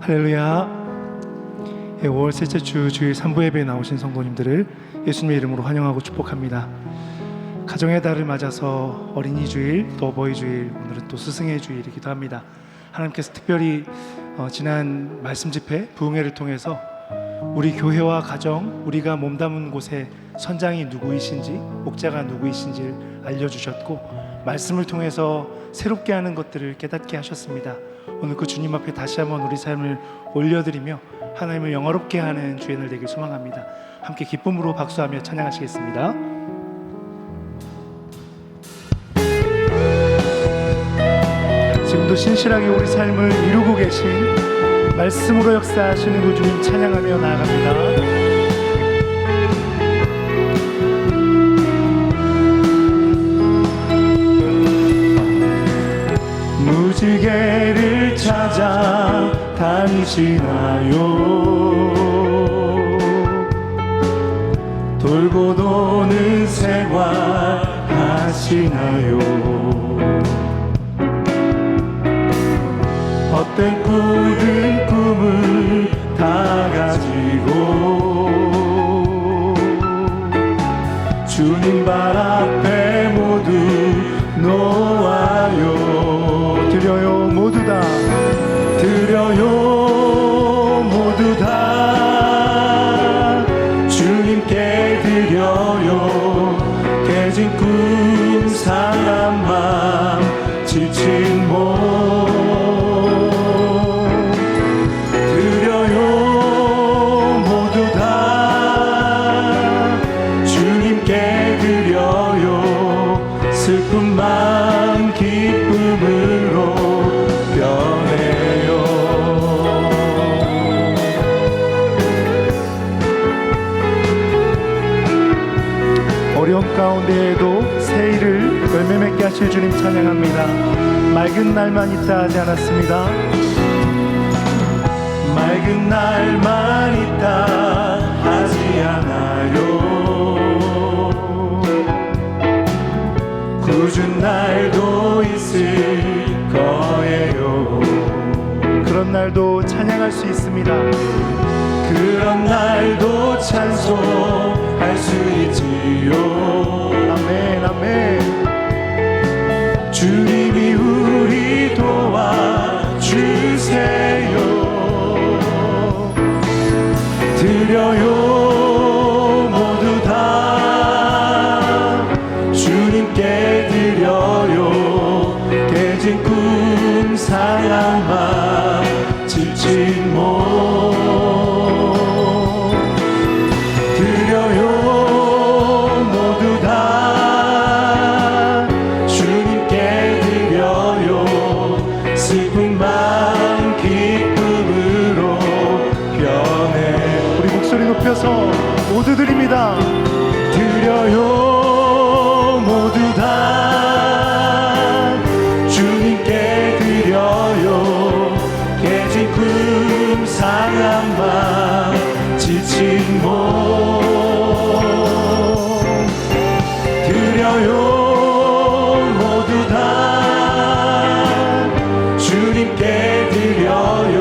할렐루야. 5월 셋째 주 주일 3부 예배에 나오신 성도님들을 예수님의 이름으로 환영하고 축복합니다. 가정의 달을 맞아서 어린이 주일, 또 어버이 주일, 오늘은 또 스승의 주일이기도 합니다. 하나님께서 특별히 지난 말씀 집회 부흥회를 통해서 우리 교회와 가정, 우리가 몸담은 곳에 선장이 누구이신지, 목자가 누구이신지를 알려주셨고, 말씀을 통해서 새롭게 하는 것들을 깨닫게 하셨습니다. 오늘 그 주님 앞에 다시 한번 우리 삶을 올려드리며 하나님을 영화롭게 하는 주연을 되길 소망합니다. 함께 기쁨으로 박수하며 찬양하시겠습니다. 지금도 신실하게 우리 삶을 이루고 계신 말씀으로 역사하시는 그 주님 찬양하며 나아갑니다. 무지개를 찾아 다니시나요? 돌고 도는 생활 하시나요? 헛된 꾼은 꿈을 다 가지고 주님 발 앞에 모두 놓아요. 드려요 모두 다, 드려요 모두 다 주님께 드려요. 깨진 꿈 상한 맘 지친 몸 드려요 모두 다 주님께 드려요. 슬픈 맘 기쁨으로 변해요. 어려움 가운데에도 새 일을 열매 맺게 하실 주님 찬양합니다. 맑은 날만 있다 하지 않았습니다. 맑은 날만 있다 하지 않아요. 굳은 날도 있을 거예요. 그런 날도 찬양할 수 있습니다. 그런 날도 찬송할 수 있지요. 아멘 아멘. 주님이 우리 도와주세요. 드려요 모두 다 주님께 드려요. 깨진 꿈 상한 맘 지친 몸 드려요 모두 다 주님께 드려요. 슬픈 맘 기쁨으로 변해. 우리 목소리 높여서 모두 드립니다. 드려요 모두 다 주님께 드려요. 깨진 꿈 상한 맘 지친 몸 드려요 모두 다 주님께 드려요.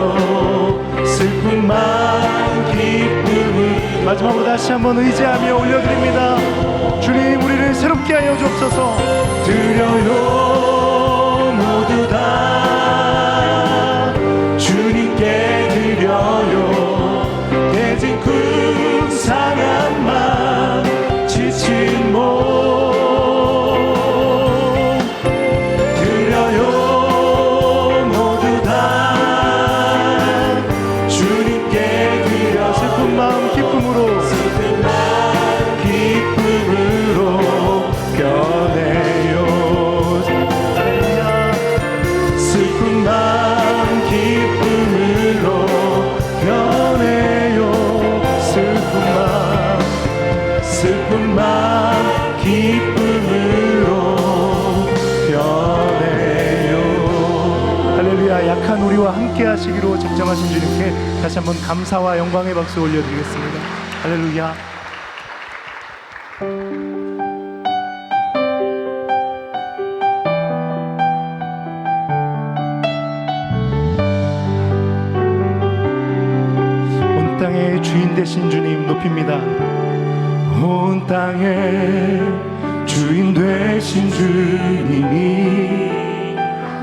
슬픈 마음 기쁨을 마지막으로 다시 한번 의지하며 올려드립니다. 주님 우리를 새롭게 하여 주옵소서. 드려요 모두 다 주님께 드려요. 깨진 꿈 상한 맘 지친 몸 드려요 모두 다 주님께 드려. 슬픈 마음 기쁨으로, 슬픈 마음 기쁨으로 변해요. 슬픈 마음 기쁨으로 변해요. 슬픈 마음 기쁨으로 변해요. 할렐루야. 약한 우리와 함께 하시기로 작정하신 주님께 다시 한번 감사와 영광의 박수 올려드리겠습니다. 할렐루야. 땅의 주인 되신 주님 높입니다. 온 땅의 주인 되신 주님이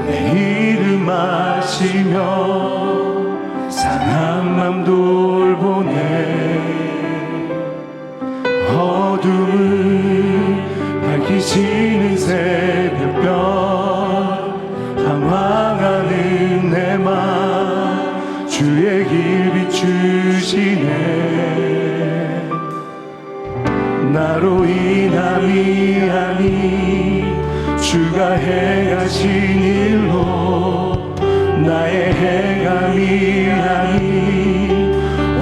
내 이름 아시며 상한 맘 돌보네. 어둠을 밝히시는 새벽별 방황하는 내 맘 주의 길 비추시네. 나로 인함이 아니 주가 행하신 일로 나의 행함이 아니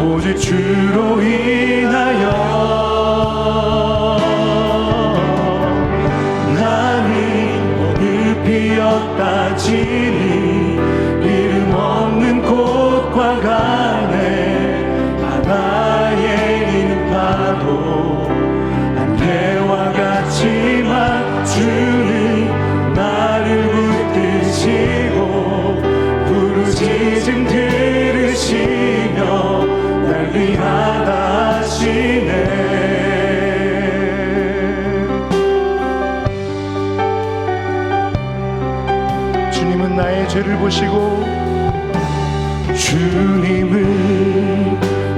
오직 주로 인하여 나는 오늘 피었다 지니 이름 없는 꽃과 같네. 바다에 있는 파도 안개와 같지만 주는 나를 붙드시고 부르짖음 들으시며 날 위하다 하시네. 주님은 나의 죄를 보시고 주님은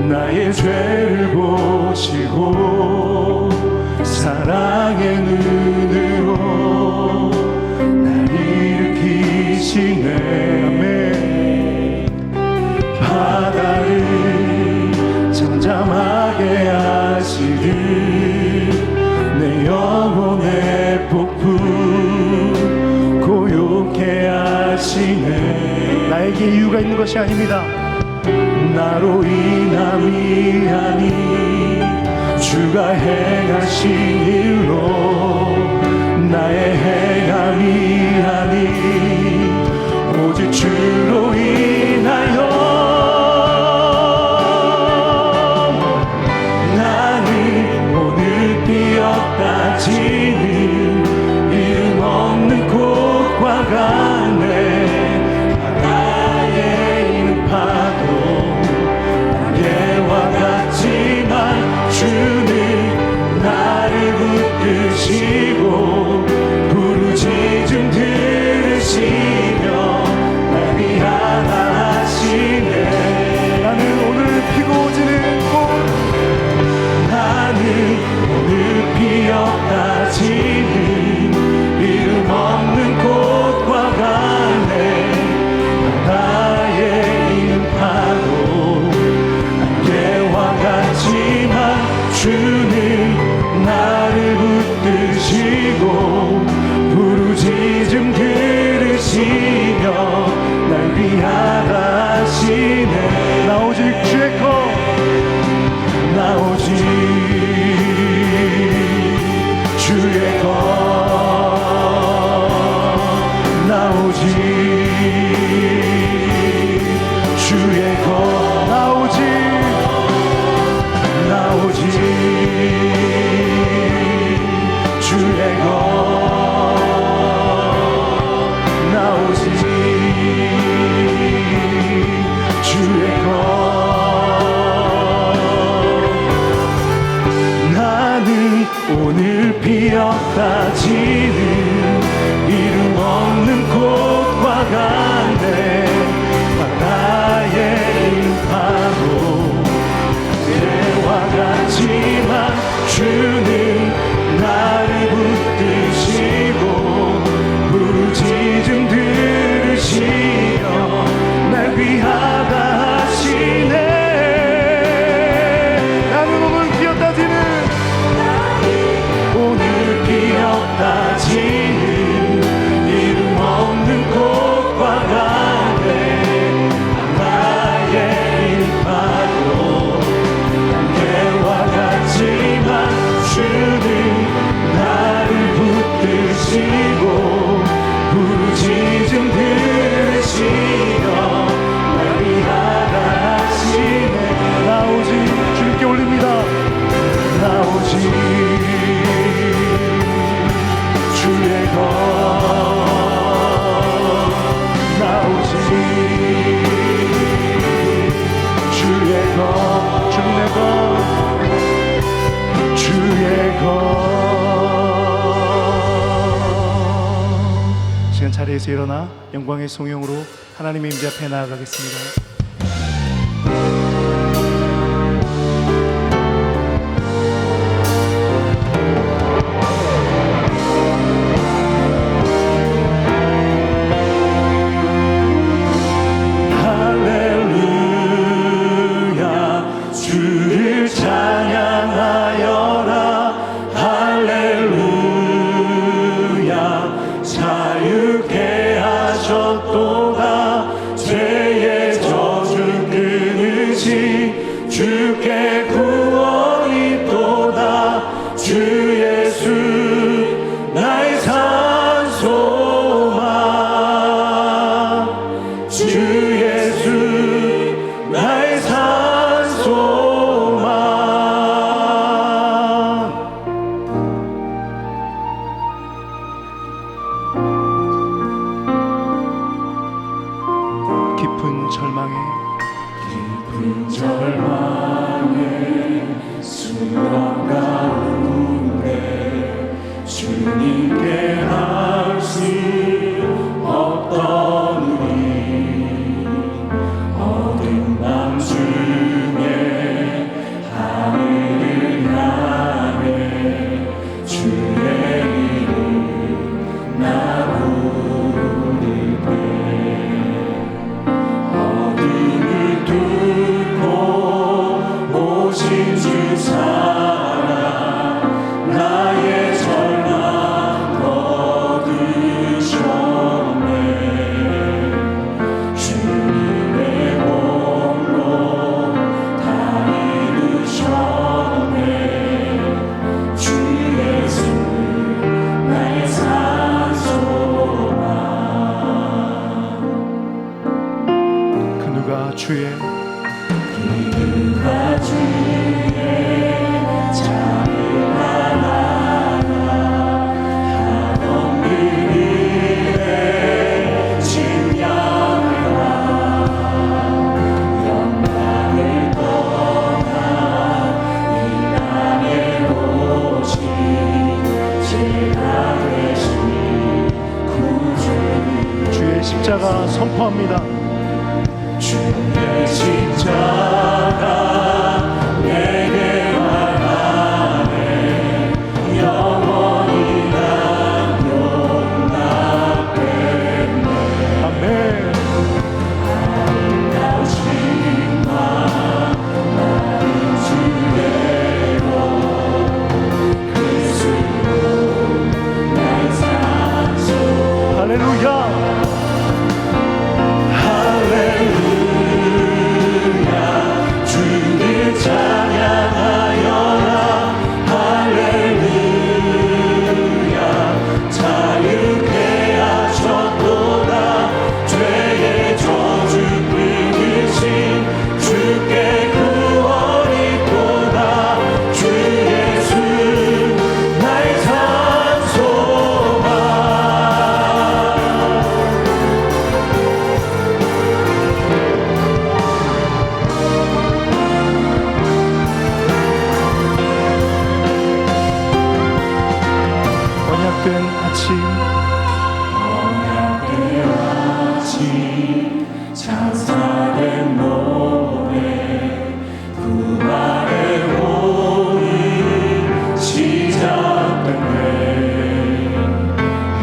나의 죄를 보시고 사랑의 눈으로 날 일으키시네. 바다를 잠잠하게 하시듯 내 영혼의 폭풍 고요케 하시네. 나에게 이유가 있는 것이 아닙니다. 나로 인함이 아니 주가 행하신 일로 나의 행함이 아니 오직 주로 인하여 나는 오늘 피었다 지는 이름 없는 꽃과 같네. 바다에 있는 파도 안개와 같지만 주는 나를 붙드시고 부르짖음 들으시며 날 위하다 하시네. 나는 오늘 피고 지는 꽃, 나는 오늘 피었다 지는 이름 없는 꽃과 같네. 바다에 있는 파도 안개와 같지만 주는 나를 붙드시고 부르짖음 들으시며 날 위하다 하시네. 나 오직 주의 것, 나 오직 주의 것, 나 오직 주의 것, 나 오직 나 오직 주의 것, 나 오직 주의 것. 나는 오늘 피었다 지는 이름 없는 꽃과 같네. 바다에 있는 파도 때와 같지만 주는 나를 붙드시고 부르짖음 들으시며 날 위하다 하시네. 나는 오늘 피었다 지는 오늘 피었다 지는 이름 없는 꽃과 같네. 바다에 있는 파도 안개와 같지만 주는 나를 붙드시고 부르짖음 들으시며 날 위하다 하시네. 나 오직 주님께 올립니다. 나 오직 주의 것, 나 오직 주의 것. 같이 일어나 영광의 송영으로 하나님의 임재 앞에 나아가겠습니다. 할렐루야 주를 찬양하여라 할렐루야 자유케 하셨도다 죄의 저주 끊으시 주께 구원이 있도다 주 예수 나의 산소망 주 예수 나의 산소망 깊은 절망에 수렁 가운데 주님께 할 수 없던 우리 어두운 밤 중에 하늘을 향해 주의 이름 나 부를 때 어둠을 뚫고 오신 주 사랑 나의 절망 거두셨네 주님의 공로 다 이루셨네 주 예수 나의 산소망 그 누가 주의 누가 주의 자를 바라나 하던 그 일에 침략하라 영광을 떠나 이 땅에 오신 제가 되신 구주를 주의 십자가 선포합니다. 주의 십자가 내게 말하네 영원히 난 용납했네 아멘. 아름다우신 마 나는 주대로 그리스도 나의 산소 할렐루야. 할렐루야 주를 찬양하여라 할렐루야 자유케 하셨도다 죄의 저주 끊으신 주께 구원이 있도다 주 예수 나의 산소망 언약된 아침 언약된 아침 찬사된 노래 부활의 오늘 시작됐네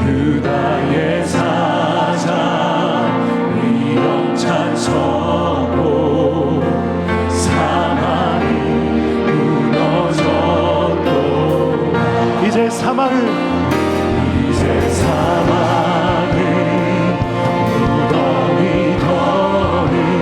유다의 사자 위력찬 선포 사망이 무너졌도다 이제 사망을 이제 사망은 무덤이 더는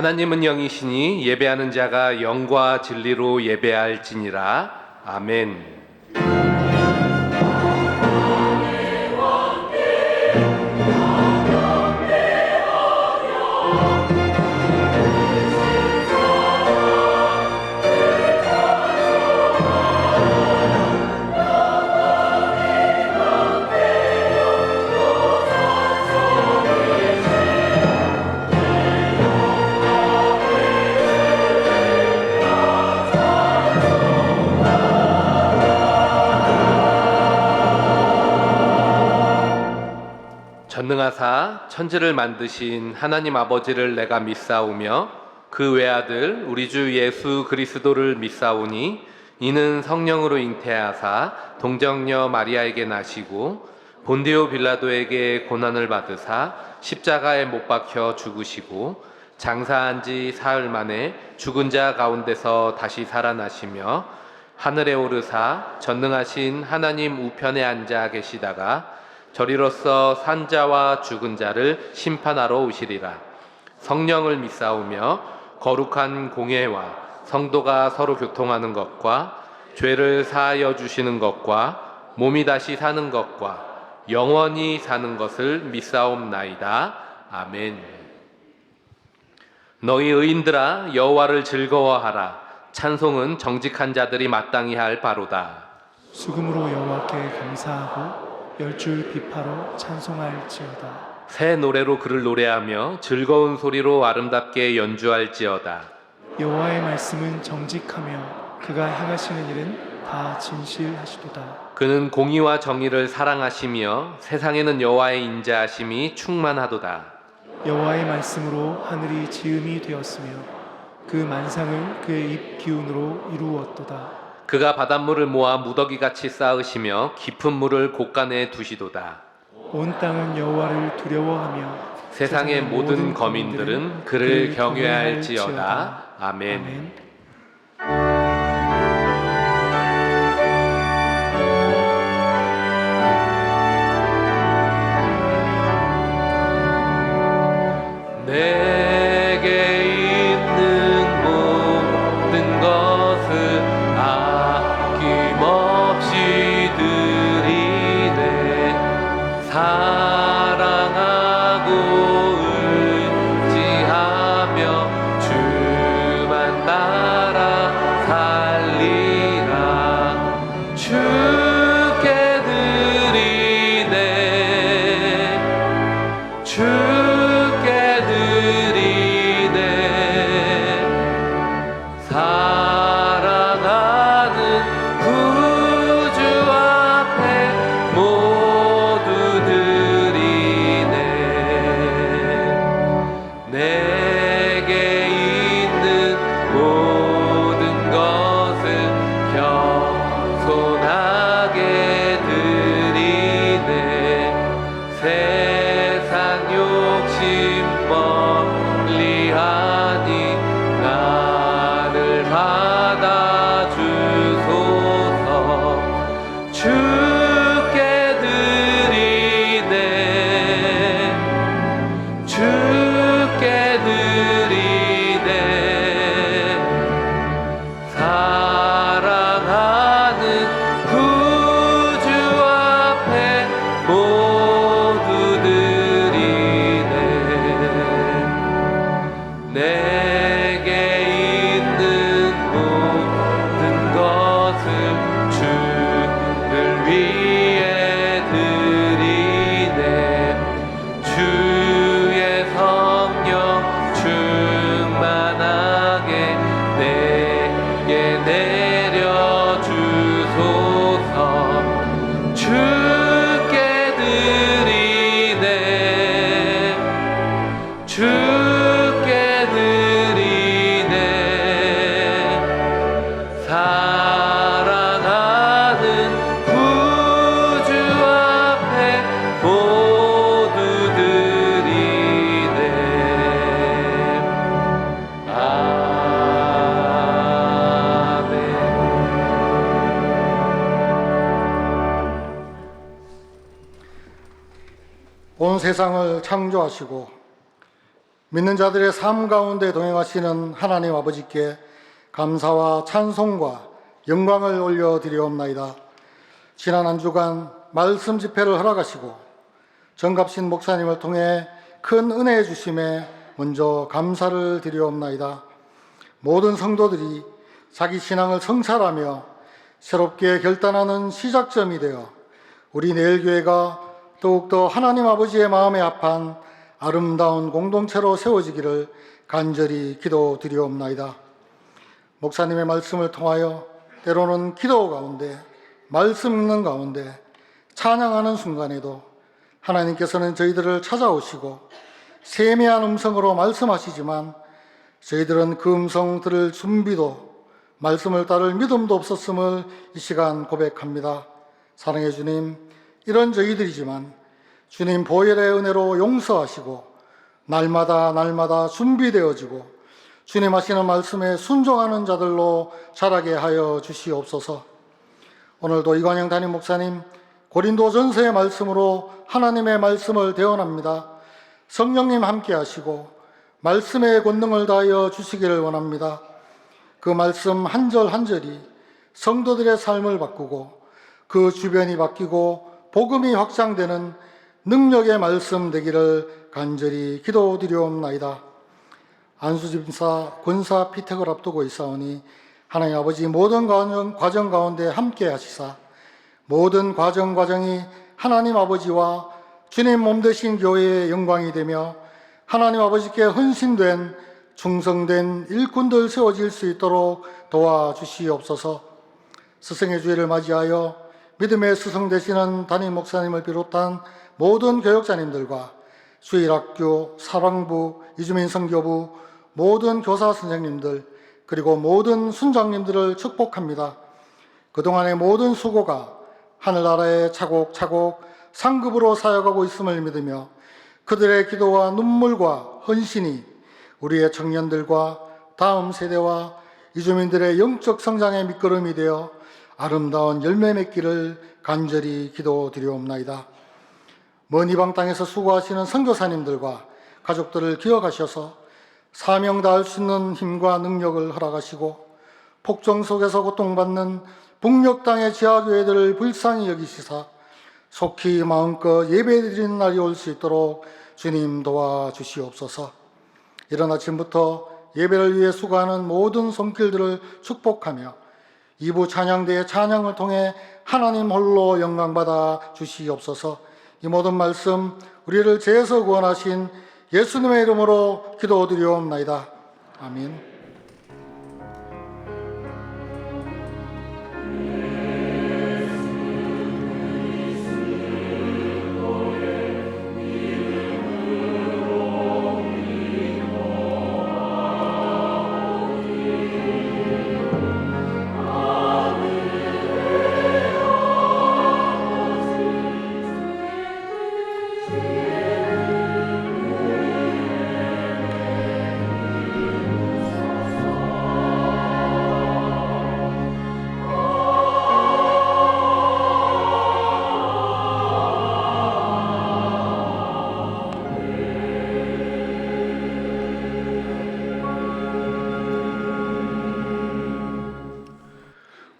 하나님은 영이시니 예배하는 자가 영과 진리로 예배할지니라. 아멘. 전능하사 천지를 만드신 하나님 아버지를 내가 믿사오며 그 외아들 우리 주 예수 그리스도를 믿사오니 이는 성령으로 잉태하사 동정녀 마리아에게 나시고 본디오 빌라도에게 고난을 받으사 십자가에 못 박혀 죽으시고 장사한 지 사흘 만에 죽은 자 가운데서 다시 살아나시며 하늘에 오르사 전능하신 하나님 우편에 앉아 계시다가 저리로서 산자와 죽은 자를 심판하러 오시리라. 성령을 믿사오며 거룩한 공회와 성도가 서로 교통하는 것과 죄를 사하여 주시는 것과 몸이 다시 사는 것과 영원히 사는 것을 믿사옵나이다. 아멘. 너희 의인들아 여호와를 즐거워하라. 찬송은 정직한 자들이 마땅히 할 바로다. 수금으로 여호와께 감사하고 열줄 비파로 찬송할지어다. 새 노래로 그를 노래하며 즐거운 소리로 아름답게 연주할지어다. 여호와의 말씀은 정직하며 그가 행하시는 일은 다 진실하시도다. 그는 공의와 정의를 사랑하시며 세상에는 여호와의 인자하심이 충만하도다. 여호와의 말씀으로 하늘이 지음이 되었으며 그 만상을 그의 입 기운으로 이루었도다. 그가 바닷물을 모아 무더기같이 쌓으시며 깊은 물을 곳간에 두시도다. 온 땅은 여호와를 두려워하며 세상의 모든 거민들은 그를 경외할지어다. 아멘. 내게 있는 모든 것을 아낌없이 드리네. 사랑하고 의지하며 주만 따라 살리라. 주께 드리네. 주께 드리네. 사랑하는 구주 앞에 모두 드리네. 내게 있는 모든 것을 겸손하게 드리네. 세상 욕심 멀리하니 나를 받아주소서. 주께 드리네. 주께 드리네. 사랑하는 구주 앞에 모두 드리네. 내게 있는 모든 것을 주를 위해 드리네. 주의 성령 충만하게 내게 내려주소서. 주께 드리네. 주께 드리네. 사랑하는 구주 앞에 모두 드리네. 아멘. 온 세상을 창조하시고 믿는 자들의 삶 가운데 동행하시는 하나님 아버지께 감사와 찬송과 영광을 올려드리옵나이다. 지난 한 주간 말씀 집회를 허락하시고 정갑신 목사님을 통해 큰 은혜 주심에 먼저 감사를 드리옵나이다. 모든 성도들이 자기 신앙을 성찰하며 새롭게 결단하는 시작점이 되어 우리 내일교회가 더욱더 하나님 아버지의 마음에 합한 아름다운 공동체로 세워지기를 간절히 기도드리옵나이다. 목사님의 말씀을 통하여 때로는 기도 가운데, 말씀 읽는 가운데, 찬양하는 순간에도 하나님께서는 저희들을 찾아오시고 세미한 음성으로 말씀하시지만 저희들은 그 음성 들을 준비도 말씀을 따를 믿음도 없었음을 이 시간 고백합니다. 사랑해 주님, 이런 저희들이지만 주님 보혈의 은혜로 용서하시고 날마다 준비되어지고 주님 하시는 말씀에 순종하는 자들로 자라게 하여 주시옵소서. 오늘도 이관영 담임 목사님 고린도전서의 말씀으로 하나님의 말씀을 대언합니다. 성령님 함께 하시고 말씀의 권능을 다하여 주시기를 원합니다. 그 말씀 한 절 한 절이 성도들의 삶을 바꾸고 그 주변이 바뀌고 복음이 확장되는 능력의 말씀 되기를 간절히 기도드리옵나이다. 안수집사 권사 피택을 앞두고 있사오니 하나님 아버지 모든 과정 가운데 함께 하시사 모든 과정이 하나님 아버지와 주님 몸 되신 교회의 영광이 되며 하나님 아버지께 헌신된 충성된 일꾼들 세워질 수 있도록 도와주시옵소서. 스승의 주일을 맞이하여 믿음의 스승 되시는 담임 목사님을 비롯한 모든 교역자님들과 주일학교, 사랑부, 이주민 선교부, 모든 교사 선생님들 그리고 모든 순장님들을 축복합니다. 그동안의 모든 수고가 하늘나라에 차곡차곡 상급으로 사역하고 있음을 믿으며 그들의 기도와 눈물과 헌신이 우리의 청년들과 다음 세대와 이주민들의 영적 성장의 밑거름이 되어 아름다운 열매 맺기를 간절히 기도드리옵나이다. 먼 이방 땅에서 수고하시는 선교사님들과 가족들을 기억하셔서 사명 다할 수 있는 힘과 능력을 허락하시고 폭정 속에서 고통받는 북녘 땅의 지하교회들을 불쌍히 여기시사 속히 마음껏 예배드리는 날이 올 수 있도록 주님 도와주시옵소서. 이른 아침부터 예배를 위해 수고하는 모든 손길들을 축복하며 2부 찬양대의 찬양을 통해 하나님 홀로 영광받아 주시옵소서. 이 모든 말씀 우리를 죄에서 구원하신 예수님의 이름으로 기도드리옵나이다. 아멘.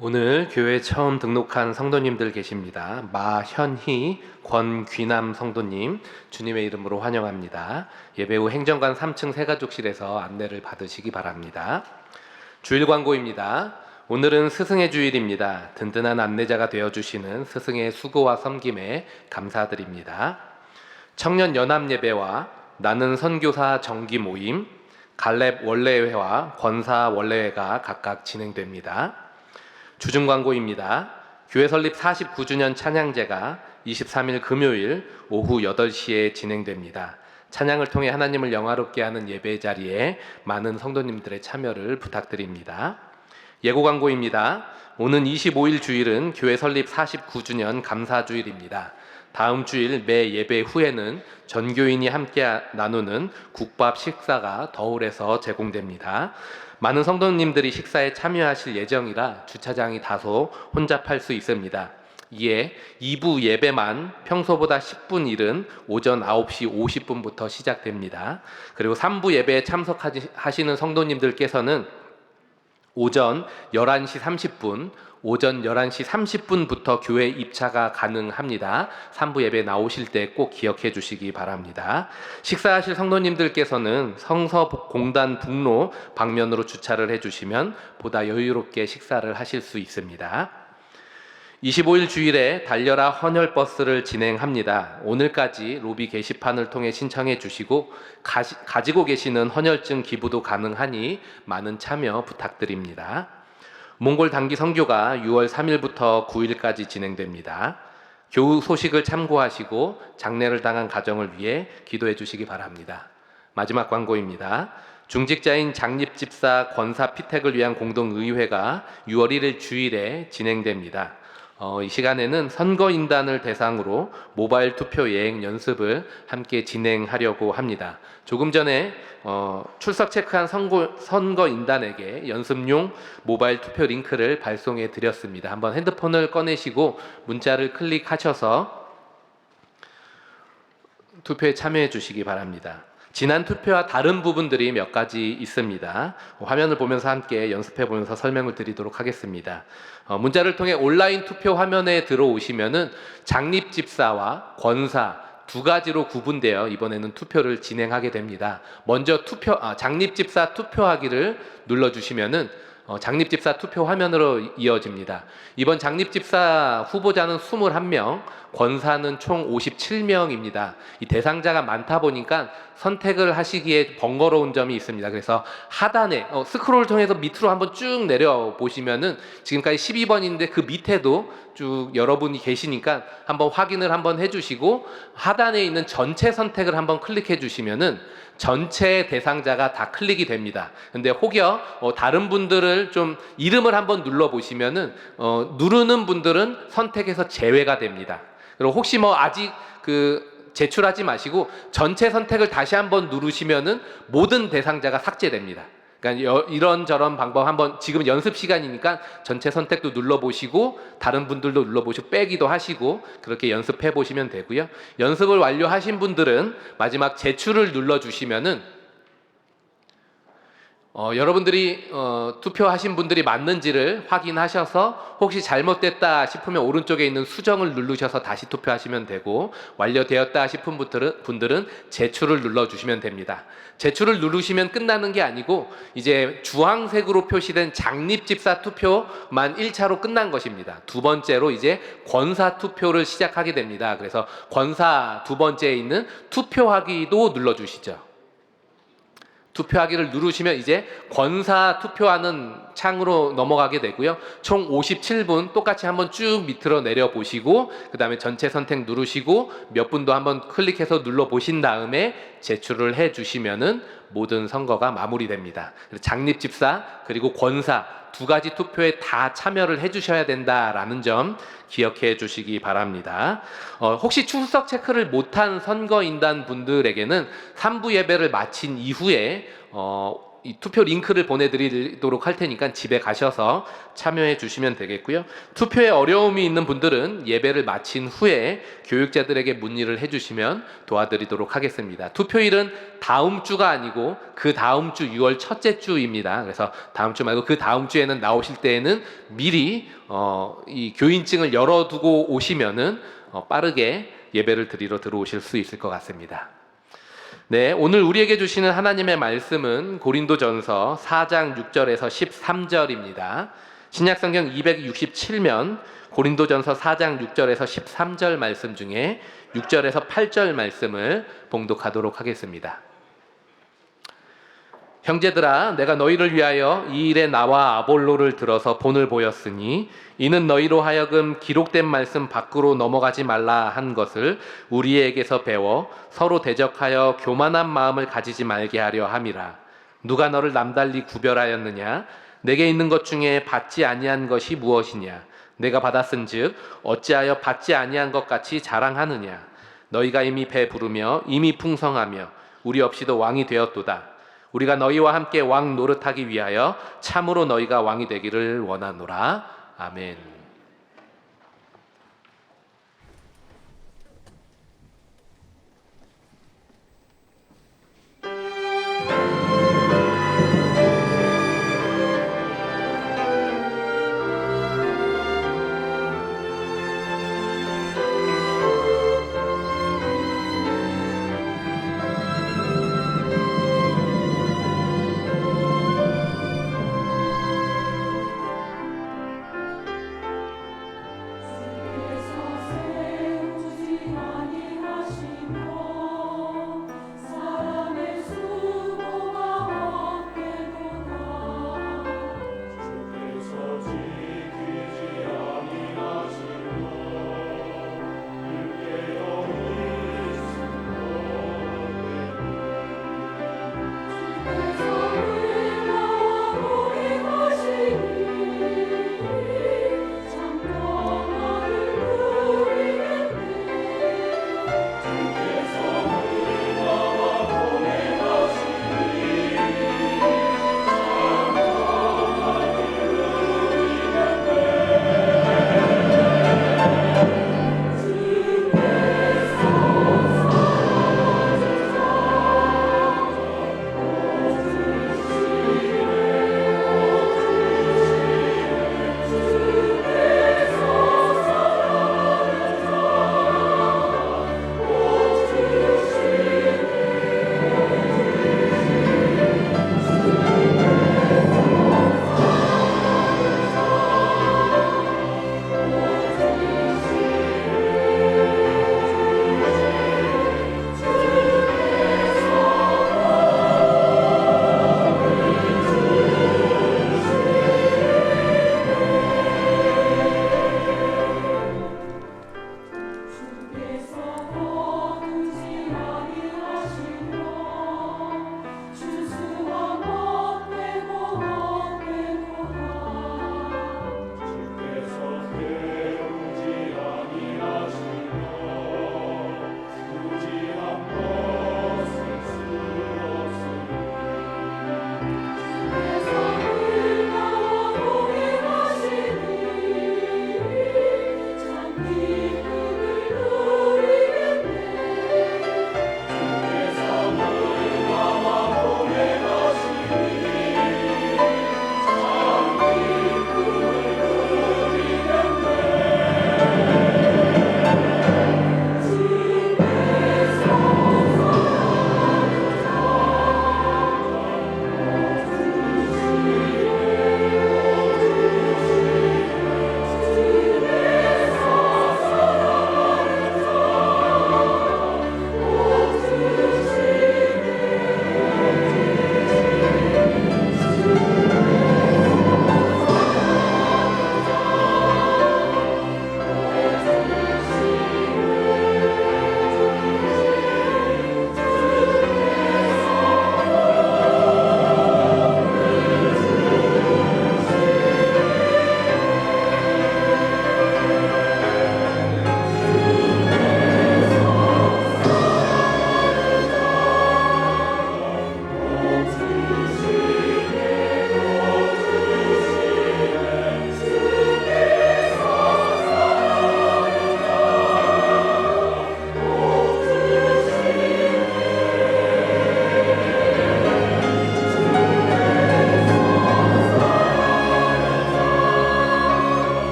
오늘 교회 처음 등록한 성도님들 계십니다. 마현희, 권귀남 성도님 주님의 이름으로 환영합니다. 예배 후 행정관 3층 새가족실에서 안내를 받으시기 바랍니다. 주일 광고입니다. 오늘은 스승의 주일입니다. 든든한 안내자가 되어주시는 스승의 수고와 섬김에 감사드립니다. 청년 연합 예배와 나는 선교사 정기 모임, 갈렙 원래회와 권사 원래회가 각각 진행됩니다. 주중 광고입니다. 교회 설립 49주년 찬양제가 23일 금요일 오후 8시에 진행됩니다. 찬양을 통해 하나님을 영화롭게 하는 예배 자리에 많은 성도님들의 참여를 부탁드립니다. 예고 광고입니다. 오는 25일 주일은 교회 설립 49주년 감사주일입니다. 다음 주일 매 예배 후에는 전교인이 함께 나누는 국밥 식사가 더울에서 제공됩니다. 많은 성도님들이 식사에 참여하실 예정이라 주차장이 다소 혼잡할 수 있습니다. 이에 2부 예배만 평소보다 10분 이른 오전 9시 50분부터 시작됩니다. 그리고 3부 예배에 참석하시는 성도님들께서는 오전 11시 30분, 오전 11시 30분부터 교회 입차가 가능합니다. 3부 예배 나오실 때 꼭 기억해 주시기 바랍니다. 식사하실 성도님들께서는 성서공단 북로 방면으로 주차를 해주시면 보다 여유롭게 식사를 하실 수 있습니다. 25일 주일에 달려라 헌혈버스를 진행합니다. 오늘까지 로비 게시판을 통해 신청해 주시고 가지고 계시는 헌혈증 기부도 가능하니 많은 참여 부탁드립니다. 몽골 단기 선교가 6월 3일부터 9일까지 진행됩니다. 교우 소식을 참고하시고 장례를 당한 가정을 위해 기도해 주시기 바랍니다. 마지막 광고입니다. 중직자인 장립집사 권사 피택을 위한 공동의회가 6월 1일 주일에 진행됩니다. 이 시간에는 선거인단을 대상으로 모바일 투표 예행 연습을 함께 진행하려고 합니다. 조금 전에 출석 체크한 선거인단에게 연습용 모바일 투표 링크를 발송해 드렸습니다. 한번 핸드폰을 꺼내시고 문자를 클릭하셔서 투표에 참여해 주시기 바랍니다. 지난 투표와 다른 부분들이 몇 가지 있습니다. 화면을 보면서 함께 연습해 보면서 설명을 드리도록 하겠습니다. 문자를 통해 온라인 투표 화면에 들어오시면은 장립집사와 권사 두 가지로 구분되어 이번에는 투표를 진행하게 됩니다. 먼저 장립집사 투표하기를 눌러주시면은 장립집사 투표 화면으로 이어집니다. 이번 장립집사 후보자는 21명, 권사는 총 57명입니다. 이 대상자가 많다 보니까 선택을 하시기에 번거로운 점이 있습니다. 그래서 하단에 스크롤을 통해서 밑으로 한번 쭉 내려 보시면은 지금까지 12번인데 그 밑에도 쭉 여러분이 계시니까 한번 확인을 한번 해주시고 하단에 있는 전체 선택을 한번 클릭해 주시면은 전체 대상자가 다 클릭이 됩니다. 근데 혹여 다른 분들을 좀 이름을 한번 눌러 보시면은 누르는 분들은 선택에서 제외가 됩니다. 그리고 혹시 아직 제출하지 마시고 전체 선택을 다시 한번 누르시면은 모든 대상자가 삭제됩니다. 그러니까 이런저런 방법 한번 지금 연습 시간이니까 전체 선택도 눌러보시고 다른 분들도 눌러보시고 빼기도 하시고 그렇게 연습해 보시면 되고요. 연습을 완료하신 분들은 마지막 제출을 눌러주시면은 여러분들이 투표하신 분들이 맞는지를 확인하셔서 혹시 잘못됐다 싶으면 오른쪽에 있는 수정을 누르셔서 다시 투표하시면 되고 완료되었다 싶은 분들은 제출을 눌러주시면 됩니다. 제출을 누르시면 끝나는 게 아니고 이제 주황색으로 표시된 장립집사 투표만 1차로 끝난 것입니다. 두 번째로 이제 권사 투표를 시작하게 됩니다. 그래서 권사 두 번째에 있는 투표하기도 눌러주시죠. 투표하기를 누르시면 이제 권사 투표하는 창으로 넘어가게 되고요. 총 57분 똑같이 한번 쭉 밑으로 내려 보시고 그 다음에 전체 선택 누르시고 몇 분도 한번 클릭해서 눌러 보신 다음에 제출을 해 주시면은 모든 선거가 마무리됩니다. 장립집사 그리고 권사 두 가지 투표에 다 참여를 해 주셔야 된다라는 점 기억해 주시기 바랍니다. 혹시 출석 체크를 못한 선거인단 분들에게는 3부 예배를 마친 이후에 이 투표 링크를 보내드리도록 할 테니까 집에 가셔서 참여해 주시면 되겠고요. 투표에 어려움이 있는 분들은 예배를 마친 후에 교육자들에게 문의를 해주시면 도와드리도록 하겠습니다. 투표일은 다음 주가 아니고 그 다음 주 6월 첫째 주입니다. 그래서 다음 주 말고 그 다음 주에는 나오실 때에는 미리 이 교인증을 열어두고 오시면은 빠르게 예배를 드리러 들어오실 수 있을 것 같습니다. 네, 오늘 우리에게 주시는 하나님의 말씀은 고린도전서 4장 6절에서 13절입니다. 신약성경 267면 고린도전서 4장 6절에서 13절 말씀 중에 6절에서 8절 말씀을 봉독하도록 하겠습니다. 형제들아, 내가 너희를 위하여 이 일에 나와 아볼로를 들어서 본을 보였으니 이는 너희로 하여금 기록된 말씀 밖으로 넘어가지 말라 한 것을 우리에게서 배워 서로 대적하여 교만한 마음을 가지지 말게 하려 함이라. 누가 너를 남달리 구별하였느냐? 내게 있는 것 중에 받지 아니한 것이 무엇이냐? 내가 받았은즉 어찌하여 받지 아니한 것 같이 자랑하느냐? 너희가 이미 배부르며 이미 풍성하며 우리 없이도 왕이 되었도다. 우리가 너희와 함께 왕 노릇하기 위하여 참으로 너희가 왕이 되기를 원하노라. 아멘.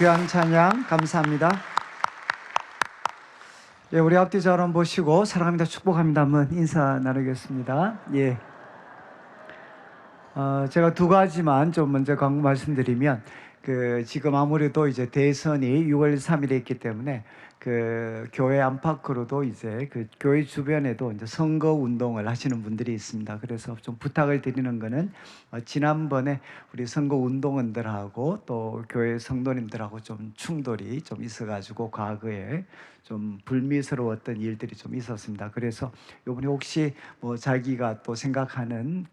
귀한 찬양 감사합니다. 예, 우리 앞뒤 자원 보시고 사랑합니다, 축복합니다 한번 인사 나누겠습니다. 예. 제가 두 가지만 좀 먼저 광고 말씀드리면, 지금 아무래도 이제 대선이 6월 3일에 있기 때문에 교회 안팎으로도 이제 교회 주변에도 이제 선거 운동을 하시는 분들이 있습니다. 그래서 좀 부탁을 드리는 거는, 지난번에 우리 선거 운동원들하고 또 교회 성도님들하고 좀 충돌이 좀 있어가지고 과거에 좀 불미스러웠던 일들이 좀 있었습니다. 그래서 이번에 혹시 뭐 자기가 또 생각하는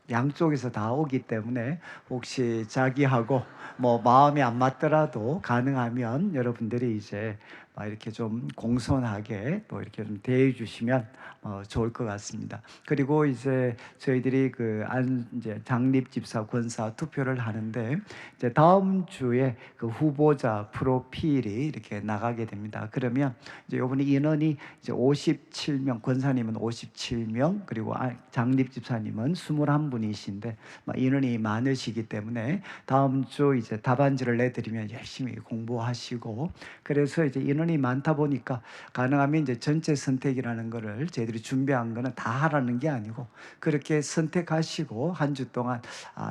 양쪽에서 다 오기 때문에 혹시 자기하고 뭐 마음이 안 맞더라도 가능하면 여러분들이 이제 이렇게 좀 공손하게 또 이렇게 좀 대해 주시면 좋을 것 같습니다. 그리고 이제 저희들이 이제 장립 집사 권사 투표를 하는데, 이제 다음 주에 후보자 프로필이 이렇게 나가게 됩니다. 그러면 이제 이번에 인원이 이제 57명, 권사님은 57명, 그리고 장립 집사님은 21분이신데 인원이 많으시기 때문에 다음 주 이제 답안지를 내드리면 열심히 공부하시고, 그래서 이제 인원이 많다 보니까 가능하면 이제 전체 선택이라는 거를 저희들이 준비한 거는 다 하라는 게 아니고, 그렇게 선택하시고 한 주 동안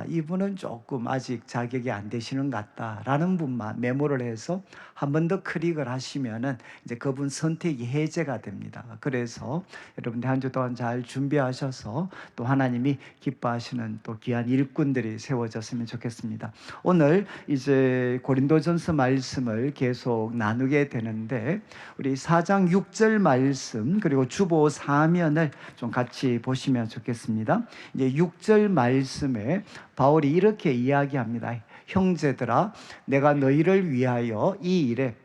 이분은 조금 아직 자격이 안 되시는 것 같다라는 분만 메모를 해서 한 번 더 클릭을 하시면은 이제 그분 선택이 해제가 됩니다. 그래서 여러분들 한 주 동안 잘 준비하셔서 또 하나님이 기뻐하시는 또 귀한 일꾼들이 세워졌으면 좋겠습니다. 오늘 이제 고린도전서 말씀을 계속 나누게 되는데, 우리 4장 6절 말씀 그리고 주보 사면을 좀 같이 보시면 좋겠습니다. 이제 6절 말씀에 바울이 이렇게 이야기합니다. 형제들아, 내가 너희를 위하여 이 일에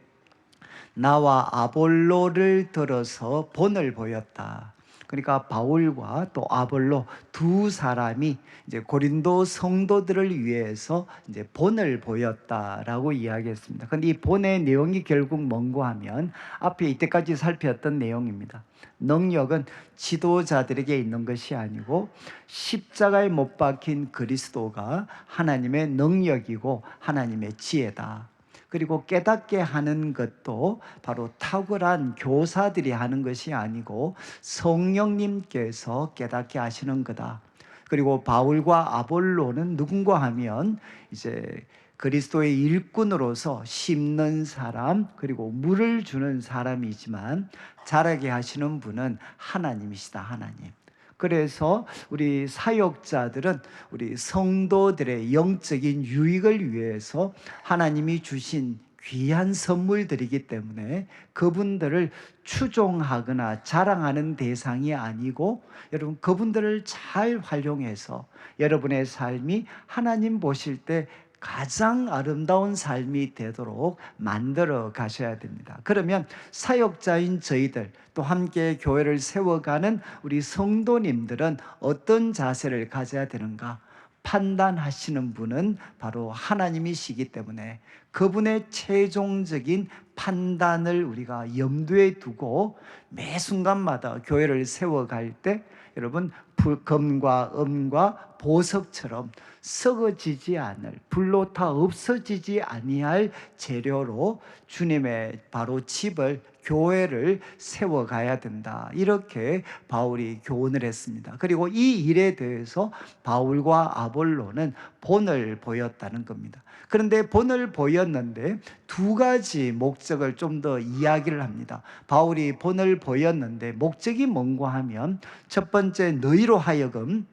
나와 아볼로를 들어서 본을 보였다. 그러니까 바울과 또 아볼로 두 사람이 이제 고린도 성도들을 위해서 이제 본을 보였다라고 이야기했습니다. 그런데 이 본의 내용이 결국 뭔고 하면 앞에 이때까지 살폈던 내용입니다. 능력은 지도자들에게 있는 것이 아니고 십자가에 못 박힌 그리스도가 하나님의 능력이고 하나님의 지혜다. 그리고 깨닫게 하는 것도 바로 탁월한 교사들이 하는 것이 아니고 성령님께서 깨닫게 하시는 거다. 그리고 바울과 아볼로는 누군가 하면 이제 그리스도의 일꾼으로서 심는 사람, 그리고 물을 주는 사람이지만 자라게 하시는 분은 하나님이시다, 하나님. 그래서 우리 사역자들은 우리 성도들의 영적인 유익을 위해서 하나님이 주신 귀한 선물들이기 때문에 그분들을 추종하거나 자랑하는 대상이 아니고, 여러분 그분들을 잘 활용해서 여러분의 삶이 하나님 보실 때 가장 아름다운 삶이 되도록 만들어 가셔야 됩니다. 그러면 사역자인 저희들, 또 함께 교회를 세워가는 우리 성도님들은 어떤 자세를 가져야 되는가? 판단하시는 분은 바로 하나님이시기 때문에 그분의 최종적인 판단을 우리가 염두에 두고 매 순간마다 교회를 세워갈 때 여러분 금과 은과 보석처럼 썩어지지 않을, 불로 타 없어지지 아니할 재료로 주님의 바로 집을, 교회를 세워가야 된다. 이렇게 바울이 교훈을 했습니다. 그리고 이 일에 대해서 바울과 아볼로는 본을 보였다는 겁니다. 그런데 본을 보였는데 두 가지 목적을 좀 더 이야기를 합니다. 바울이 본을 보였는데 목적이 뭔가 하면, 첫 번째, 너희로 하여금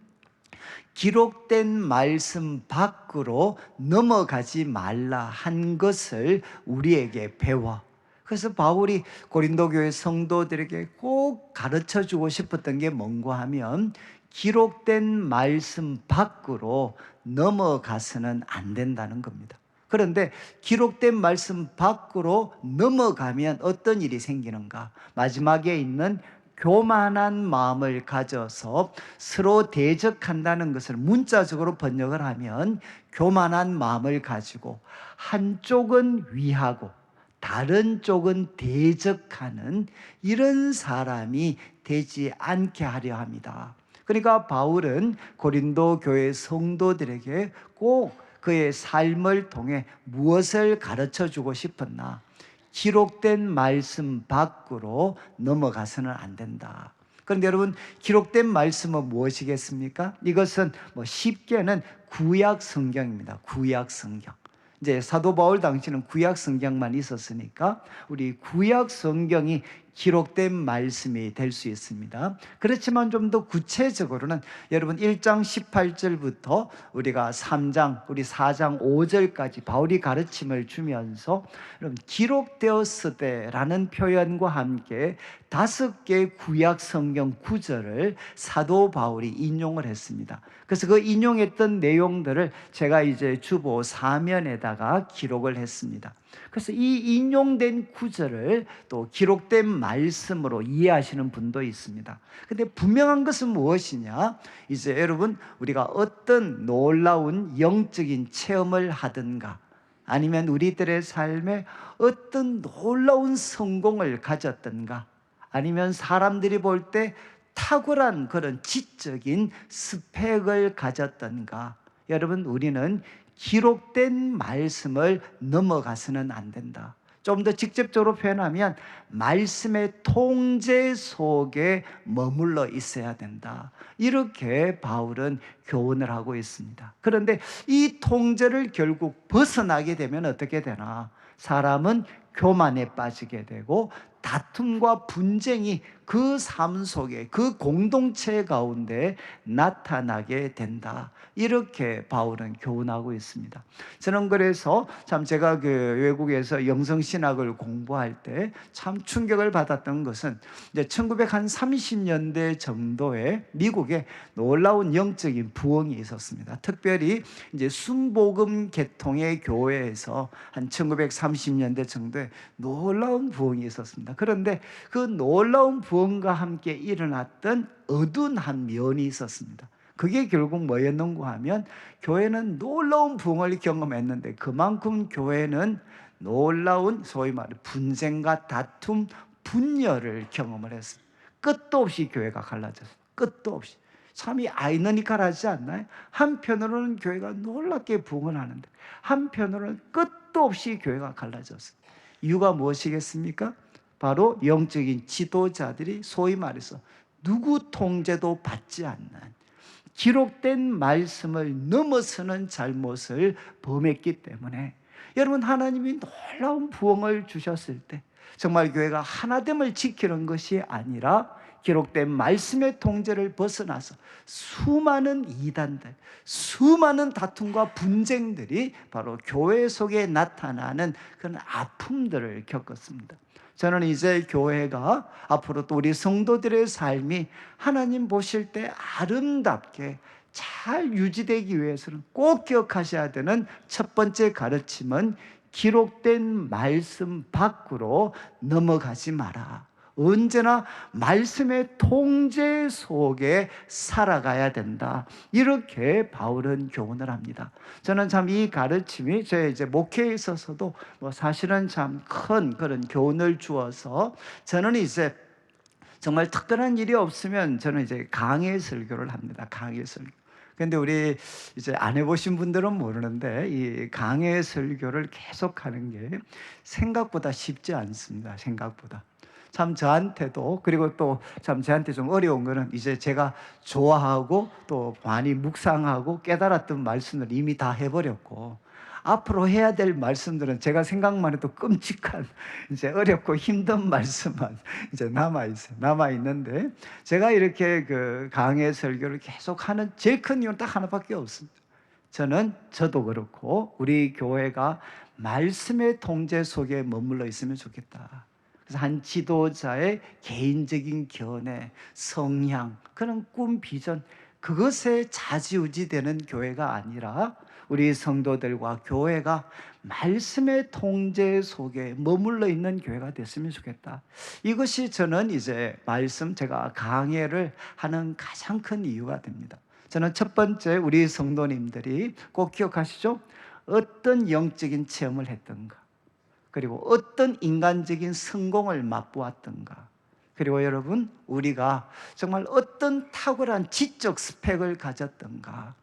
기록된 말씀 밖으로 넘어가지 말라 한 것을 우리에게 배워. 그래서 바울이 고린도 교회 성도들에게 꼭 가르쳐 주고 싶었던 게 뭔가 하면, 기록된 말씀 밖으로 넘어가서는 안 된다는 겁니다. 그런데 기록된 말씀 밖으로 넘어가면 어떤 일이 생기는가? 마지막에 있는 교만한 마음을 가져서 서로 대적한다는 것을 문자적으로 번역을 하면, 교만한 마음을 가지고 한쪽은 위하고 다른 쪽은 대적하는 이런 사람이 되지 않게 하려 합니다. 그러니까 바울은 고린도 교회 성도들에게 꼭 그의 삶을 통해 무엇을 가르쳐 주고 싶었나? 기록된 말씀 밖으로 넘어가서는 안 된다. 그런데 여러분, 기록된 말씀은 무엇이겠습니까? 이것은 쉽게는 구약 성경입니다. 구약 성경. 이제 사도 바울 당시는 구약 성경만 있었으니까 우리 구약 성경이 기록된 말씀이 될 수 있습니다. 그렇지만 좀 더 구체적으로는 여러분 1장 18절부터 우리가 3장, 우리 4장 5절까지 바울이 가르침을 주면서 여러분 기록되었으되라는 표현과 함께 5개 구약 성경 구절을 사도 바울이 인용을 했습니다. 그래서 그 인용했던 내용들을 제가 이제 주보 사면에다가 기록을 했습니다. 그래서 이 인용된 구절을 또 기록된 말씀으로 이해하시는 분도 있습니다. 근데 분명한 것은 무엇이냐? 이제 여러분, 우리가 어떤 놀라운 영적인 체험을 하든가 아니면 우리들의 삶에 어떤 놀라운 성공을 가졌든가 아니면 사람들이 볼 때 탁월한 그런 지적인 스펙을 가졌던가, 여러분, 우리는 기록된 말씀을 넘어가서는 안 된다. 좀 더 직접적으로 표현하면 말씀의 통제 속에 머물러 있어야 된다. 이렇게 바울은 교훈을 하고 있습니다. 그런데 이 통제를 결국 벗어나게 되면 어떻게 되나? 사람은 교만에 빠지게 되고 다툼과 분쟁이 그 삶 속에, 그 공동체 가운데 나타나게 된다. 이렇게 바울은 교훈하고 있습니다. 저는 그래서 참 제가 그 외국에서 영성신학을 공부할 때 참 충격을 받았던 것은 이제 1930년대 정도에 미국에 놀라운 영적인 부흥이 있었습니다. 특별히 이제 순복음 계통의 교회에서 한 1930년대 정도에 놀라운 부흥이 있었습니다. 그런데 그 놀라운 부흥과 함께 일어났던 어두운 한 면이 있었습니다. 그게 결국 뭐였는가 하면 교회는 놀라운 부흥을 경험했는데 그만큼 교회는 놀라운 소위 말해 분쟁과 다툼, 분열을 경험을 했습니다. 끝도 없이 교회가 갈라졌어요. 끝도 없이. 참 이 아이러니컬하지 않나요? 한편으로는 교회가 놀랍게 부흥을 하는데 한편으로는 끝도 없이 교회가 갈라졌어요. 이유가 무엇이겠습니까? 바로 영적인 지도자들이 소위 말해서 누구 통제도 받지 않는 기록된 말씀을 넘어서는 잘못을 범했기 때문에, 여러분, 하나님이 놀라운 부흥을 주셨을 때 정말 교회가 하나됨을 지키는 것이 아니라 기록된 말씀의 통제를 벗어나서 수많은 이단들, 수많은 다툼과 분쟁들이 바로 교회 속에 나타나는 그런 아픔들을 겪었습니다. 저는 이제 교회가 앞으로 또 우리 성도들의 삶이 하나님 보실 때 아름답게 잘 유지되기 위해서는 꼭 기억하셔야 되는 첫 번째 가르침은 기록된 말씀 밖으로 넘어가지 마라. 언제나 말씀의 통제 속에 살아가야 된다. 이렇게 바울은 교훈을 합니다. 저는 참 이 가르침이 제 이제 목회에 있어서도 사실은 참 큰 그런 교훈을 주어서 저는 이제 정말 특별한 일이 없으면 저는 이제 강해 설교를 합니다. 강해 설교. 근데 우리 이제 안 해보신 분들은 모르는데 이 강해 설교를 계속 하는 게 생각보다 쉽지 않습니다. 생각보다. 참 저한테도, 그리고 또 참 저한테 좀 어려운 거는 이제 제가 좋아하고 또 많이 묵상하고 깨달았던 말씀을 이미 다 해버렸고 앞으로 해야 될 말씀들은 제가 생각만 해도 끔찍한 이제 어렵고 힘든 말씀만 이제 남아있는데 제가 이렇게 그 강해 설교를 계속 하는 제일 큰 이유는 딱 하나밖에 없습니다. 저도 그렇고 우리 교회가 말씀의 통제 속에 머물러 있으면 좋겠다. 그래서 한 지도자의 개인적인 견해, 성향, 그런 꿈, 비전, 그것에 좌지우지되는 교회가 아니라 우리 성도들과 교회가 말씀의 통제 속에 머물러 있는 교회가 됐으면 좋겠다. 이것이 저는 이제 제가 강해를 하는 가장 큰 이유가 됩니다. 저는 첫 번째 우리 성도님들이 꼭 기억하시죠? 어떤 영적인 체험을 했던가, 그리고 어떤 인간적인 성공을 맛보았던가, 그리고 여러분, 우리가 정말 어떤 탁월한 지적 스펙을 가졌던가,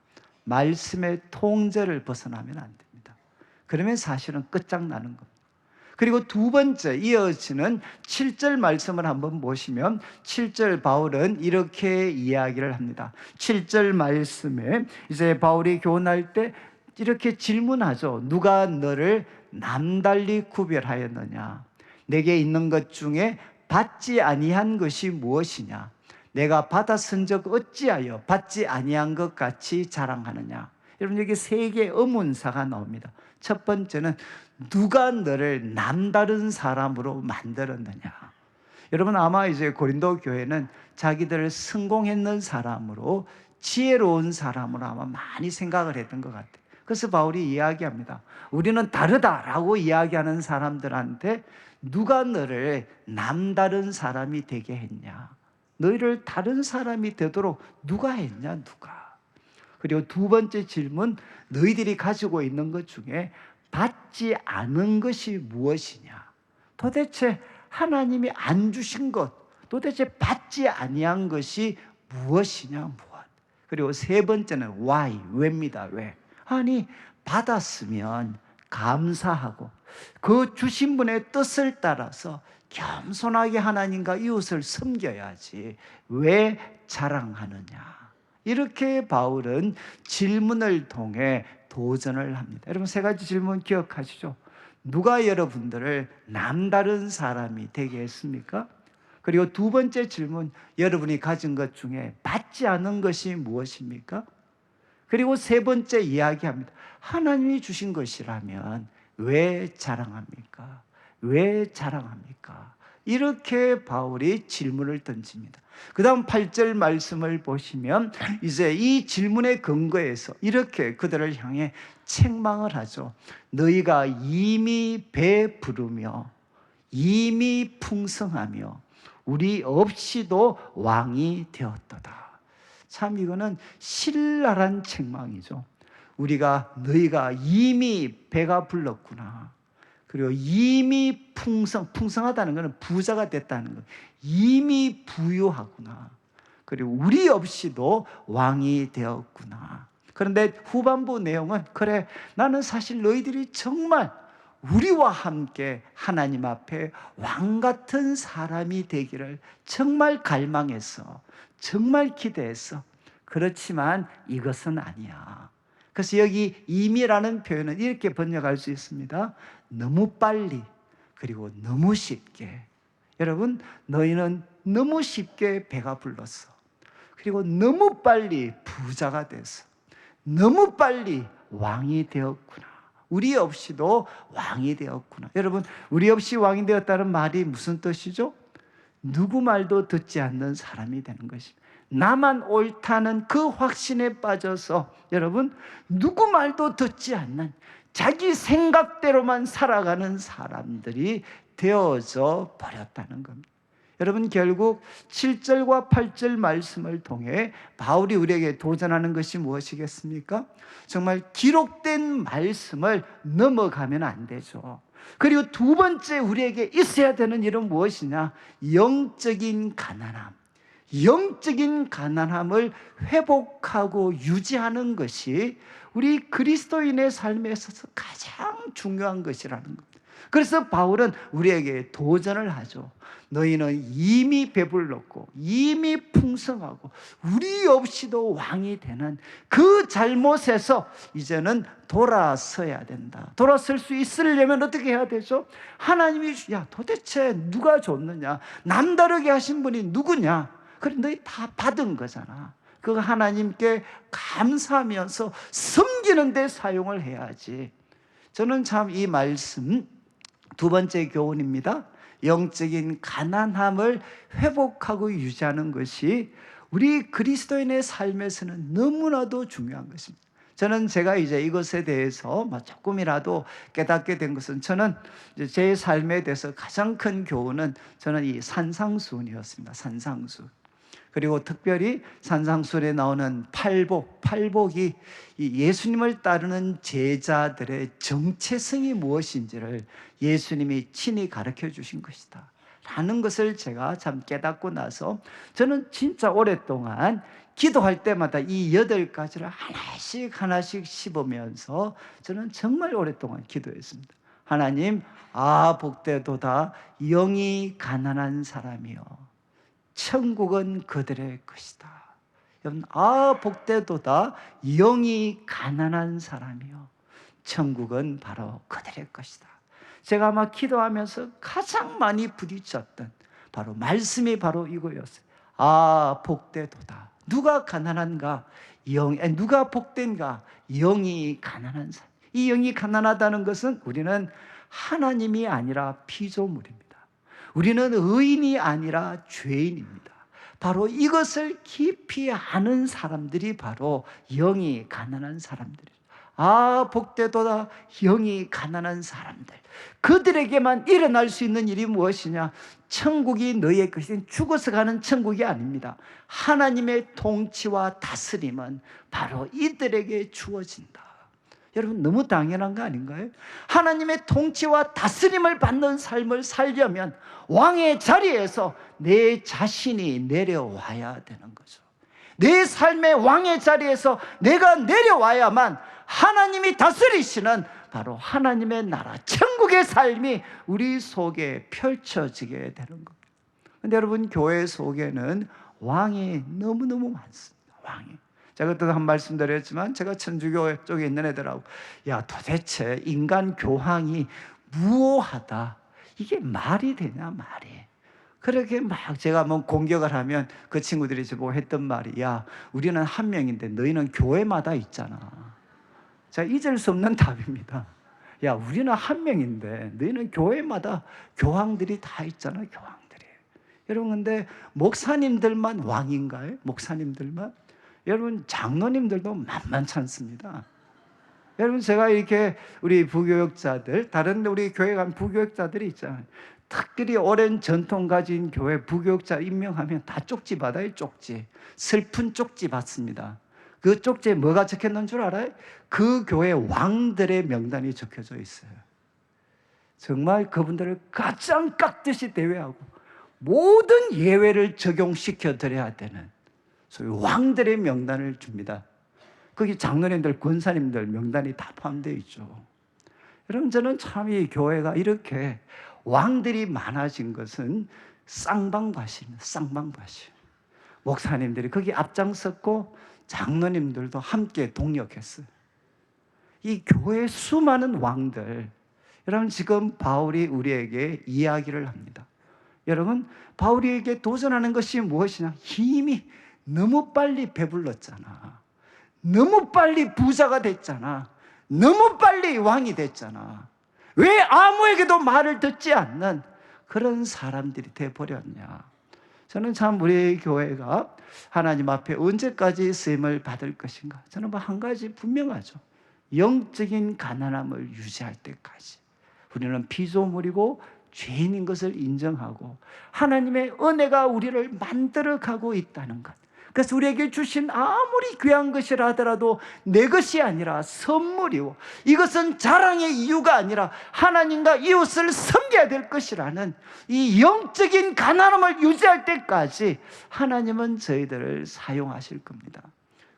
말씀의 통제를 벗어나면 안 됩니다. 그러면 사실은 끝장나는 겁니다. 그리고 두 번째 이어지는 7절 말씀을 한번 보시면 7절 바울은 이렇게 이야기를 합니다. 7절 말씀에 이제 바울이 교훈할 때 이렇게 질문하죠. 누가 너를 남달리 구별하였느냐? 내게 있는 것 중에 받지 아니한 것이 무엇이냐? 내가 받았은 적 어찌하여 받지 아니한 것 같이 자랑하느냐? 여러분 여기 세 개의 의문사가 나옵니다. 첫 번째는 누가 너를 남다른 사람으로 만들었느냐? 여러분 아마 이제 고린도 교회는 자기들을 성공했는 사람으로 지혜로운 사람으로 아마 많이 생각을 했던 것 같아요. 그래서 바울이 이야기합니다. 우리는 다르다라고 이야기하는 사람들한테 누가 너를 남다른 사람이 되게 했냐? 너희를 다른 사람이 되도록 누가 했냐? 누가? 그리고 두 번째 질문, 너희들이 가지고 있는 것 중에 받지 않은 것이 무엇이냐? 도대체 하나님이 안 주신 것, 도대체 받지 아니한 것이 무엇이냐? 무엇? 그리고 세 번째는 why, 왜입니다. 왜? 아니 받았으면 감사하고 그 주신 분의 뜻을 따라서 겸손하게 하나님과 이웃을 섬겨야지 왜 자랑하느냐? 이렇게 바울은 질문을 통해 도전을 합니다. 여러분 세 가지 질문 기억하시죠? 누가 여러분들을 남다른 사람이 되게 했습니까? 그리고 두 번째 질문, 여러분이 가진 것 중에 받지 않은 것이 무엇입니까? 그리고 세 번째 이야기합니다. 하나님이 주신 것이라면 왜 자랑합니까? 왜 자랑합니까? 이렇게 바울이 질문을 던집니다. 그 다음 8절 말씀을 보시면 이제 이 질문의 근거에서 이렇게 그들을 향해 책망을 하죠. 너희가 이미 배부르며 이미 풍성하며 우리 없이도 왕이 되었도다. 참 이거는 신랄한 책망이죠. 너희가 이미 배가 불렀구나. 그리고 이미 풍성하다는 것은 부자가 됐다는 것. 이미 부유하구나. 그리고 우리 없이도 왕이 되었구나. 그런데 후반부 내용은 그래, 나는 사실 너희들이 정말 우리와 함께 하나님 앞에 왕 같은 사람이 되기를 정말 갈망했어. 정말 기대했어. 그렇지만 이것은 아니야. 그래서 여기 이미라는 표현은 이렇게 번역할 수 있습니다. 너무 빨리 그리고 너무 쉽게. 여러분 너희는 너무 쉽게 배가 불렀어. 그리고 너무 빨리 부자가 됐어. 너무 빨리 왕이 되었구나. 우리 없이도 왕이 되었구나. 여러분 우리 없이 왕이 되었다는 말이 무슨 뜻이죠? 누구 말도 듣지 않는 사람이 되는 것입니다. 나만 옳다는 그 확신에 빠져서 여러분 누구 말도 듣지 않는 자기 생각대로만 살아가는 사람들이 되어져 버렸다는 겁니다. 여러분 결국 7절과 8절 말씀을 통해 바울이 우리에게 도전하는 것이 무엇이겠습니까? 정말 기록된 말씀을 넘어가면 안 되죠. 그리고 두 번째 우리에게 있어야 되는 일은 무엇이냐? 영적인 가난함. 영적인 가난함을 회복하고 유지하는 것이 우리 그리스도인의 삶에 있어서 가장 중요한 것이라는 겁니다. 그래서 바울은 우리에게 도전을 하죠. 너희는 이미 배불렀고 이미 풍성하고 우리 없이도 왕이 되는 그 잘못에서 이제는 돌아서야 된다. 돌아설 수 있으려면 어떻게 해야 되죠? 하나님이 도대체 누가 줬느냐? 남다르게 하신 분이 누구냐? 그래 너희 다 받은 거잖아. 그거 하나님께 감사하면서 섬기는 데 사용을 해야지. 저는 참 이 말씀 두 번째 교훈입니다. 영적인 가난함을 회복하고 유지하는 것이 우리 그리스도인의 삶에서는 너무나도 중요한 것입니다. 저는 제가 이제 이것에 대해서 조금이라도 깨닫게 된 것은 저는 제 삶에 대해서 가장 큰 교훈은 저는 이 산상수훈이었습니다. 산상수훈. 그리고 특별히 산상수훈에 나오는 팔복이 이 예수님을 따르는 제자들의 정체성이 무엇인지를 예수님이 친히 가르쳐 주신 것이다 라는 것을 제가 참 깨닫고 나서 저는 진짜 오랫동안 기도할 때마다 이 8가지를 하나씩 하나씩 씹으면서 저는 정말 오랫동안 기도했습니다. 하나님, 복되도다 영이 가난한 사람이요 천국은 그들의 것이다. 여러분, 복되도다 영이 가난한 사람이요 천국은 바로 그들의 것이다. 제가 아마 기도하면서 가장 많이 부딪혔던 바로 말씀이 바로 이거였어요. 복되도다. 누가 가난한가? 누가 복된가? 영이 가난한 사람. 이 영이 가난하다는 것은 우리는 하나님이 아니라 피조물입니다. 우리는 의인이 아니라 죄인입니다. 바로 이것을 깊이 아는 사람들이 바로 영이 가난한 사람들이에요. 복되도다 영이 가난한 사람들. 그들에게만 일어날 수 있는 일이 무엇이냐? 천국이 너의 것이 죽어서 가는 천국이 아닙니다. 하나님의 통치와 다스림은 바로 이들에게 주어진다. 여러분, 너무 당연한 거 아닌가요? 하나님의 통치와 다스림을 받는 삶을 살려면 왕의 자리에서 내 자신이 내려와야 되는 거죠. 내 삶의 왕의 자리에서 내가 내려와야만 하나님이 다스리시는 바로 하나님의 나라, 천국의 삶이 우리 속에 펼쳐지게 되는 겁니다. 그런데 여러분, 교회 속에는 왕이 너무너무 많습니다. 왕이. 제가 그때도 한 말씀 드렸지만, 제가 천주교 쪽에 있는 애들하고 도대체 인간 교황이 무오하다, 이게 말이 되냐 말이. 그렇게 막 제가 공격을 하면 그 친구들이 저보고 했던 말이, 우리는 한 명인데 너희는 교회마다 있잖아. 제가 잊을 수 없는 답입니다. 우리는 한 명인데 너희는 교회마다 교황들이 다 있잖아. 교황들이. 여러분, 근데 목사님들만 왕인가요? 목사님들만? 여러분, 장로님들도 만만치 않습니다. 여러분, 제가 이렇게 우리 부교역자들, 다른 우리 교회 가면 부교역자들이 있잖아요. 특별히 오랜 전통 가진 교회 부교역자 임명하면 다 쪽지 받아요. 쪽지. 슬픈 쪽지 받습니다. 그 쪽지에 뭐가 적혀있는 줄 알아요? 그 교회 왕들의 명단이 적혀져 있어요. 정말 그분들을 가장 깍듯이 대우하고 모든 예외를 적용시켜 드려야 되는 소위 왕들의 명단을 줍니다. 거기 장로님들, 권사님들 명단이 다 포함되어 있죠. 여러분, 저는 참 이 교회가 이렇게 왕들이 많아진 것은 쌍방밭입니다. 쌍방밭이. 목사님들이 거기 앞장섰고 장로님들도 함께 동력했어요. 이 교회의 수많은 왕들, 여러분, 지금 바울이 우리에게 이야기를 합니다. 여러분, 바울에게 도전하는 것이 무엇이냐? 힘이 너무 빨리 배불렀잖아. 너무 빨리 부자가 됐잖아. 너무 빨리 왕이 됐잖아. 왜 아무에게도 말을 듣지 않는 그런 사람들이 돼버렸냐? 저는 참 우리 교회가 하나님 앞에 언제까지 쓰임을 받을 것인가? 저는 한 가지 분명하죠. 영적인 가난함을 유지할 때까지. 우리는 피조물이고 죄인인 것을 인정하고 하나님의 은혜가 우리를 만들어가고 있다는 것. 그래서 우리에게 주신 아무리 귀한 것이라 하더라도 내 것이 아니라 선물이고, 이것은 자랑의 이유가 아니라 하나님과 이웃을 섬겨야 될 것이라는 이 영적인 가난함을 유지할 때까지 하나님은 저희들을 사용하실 겁니다.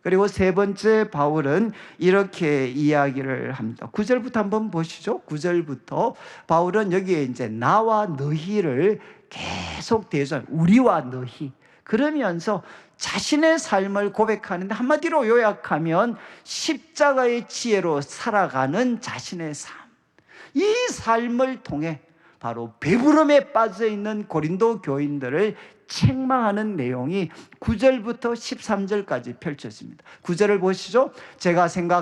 그리고 세 번째, 바울은 이렇게 이야기를 합니다. 9절부터 한번 보시죠. 9절부터 바울은 여기에 이제 나와 너희를 계속 대조한, 우리와 너희, 그러면서 자신의 삶을 고백하는데, 한마디로 요약하면 십자가의 지혜로 살아가는 자신의 삶, 이 삶을 통해 바로 배부름에 빠져있는 고린도 교인들을 책망하는 내용이 9절부터 13절까지 펼쳐집니다. 9절을 보시죠.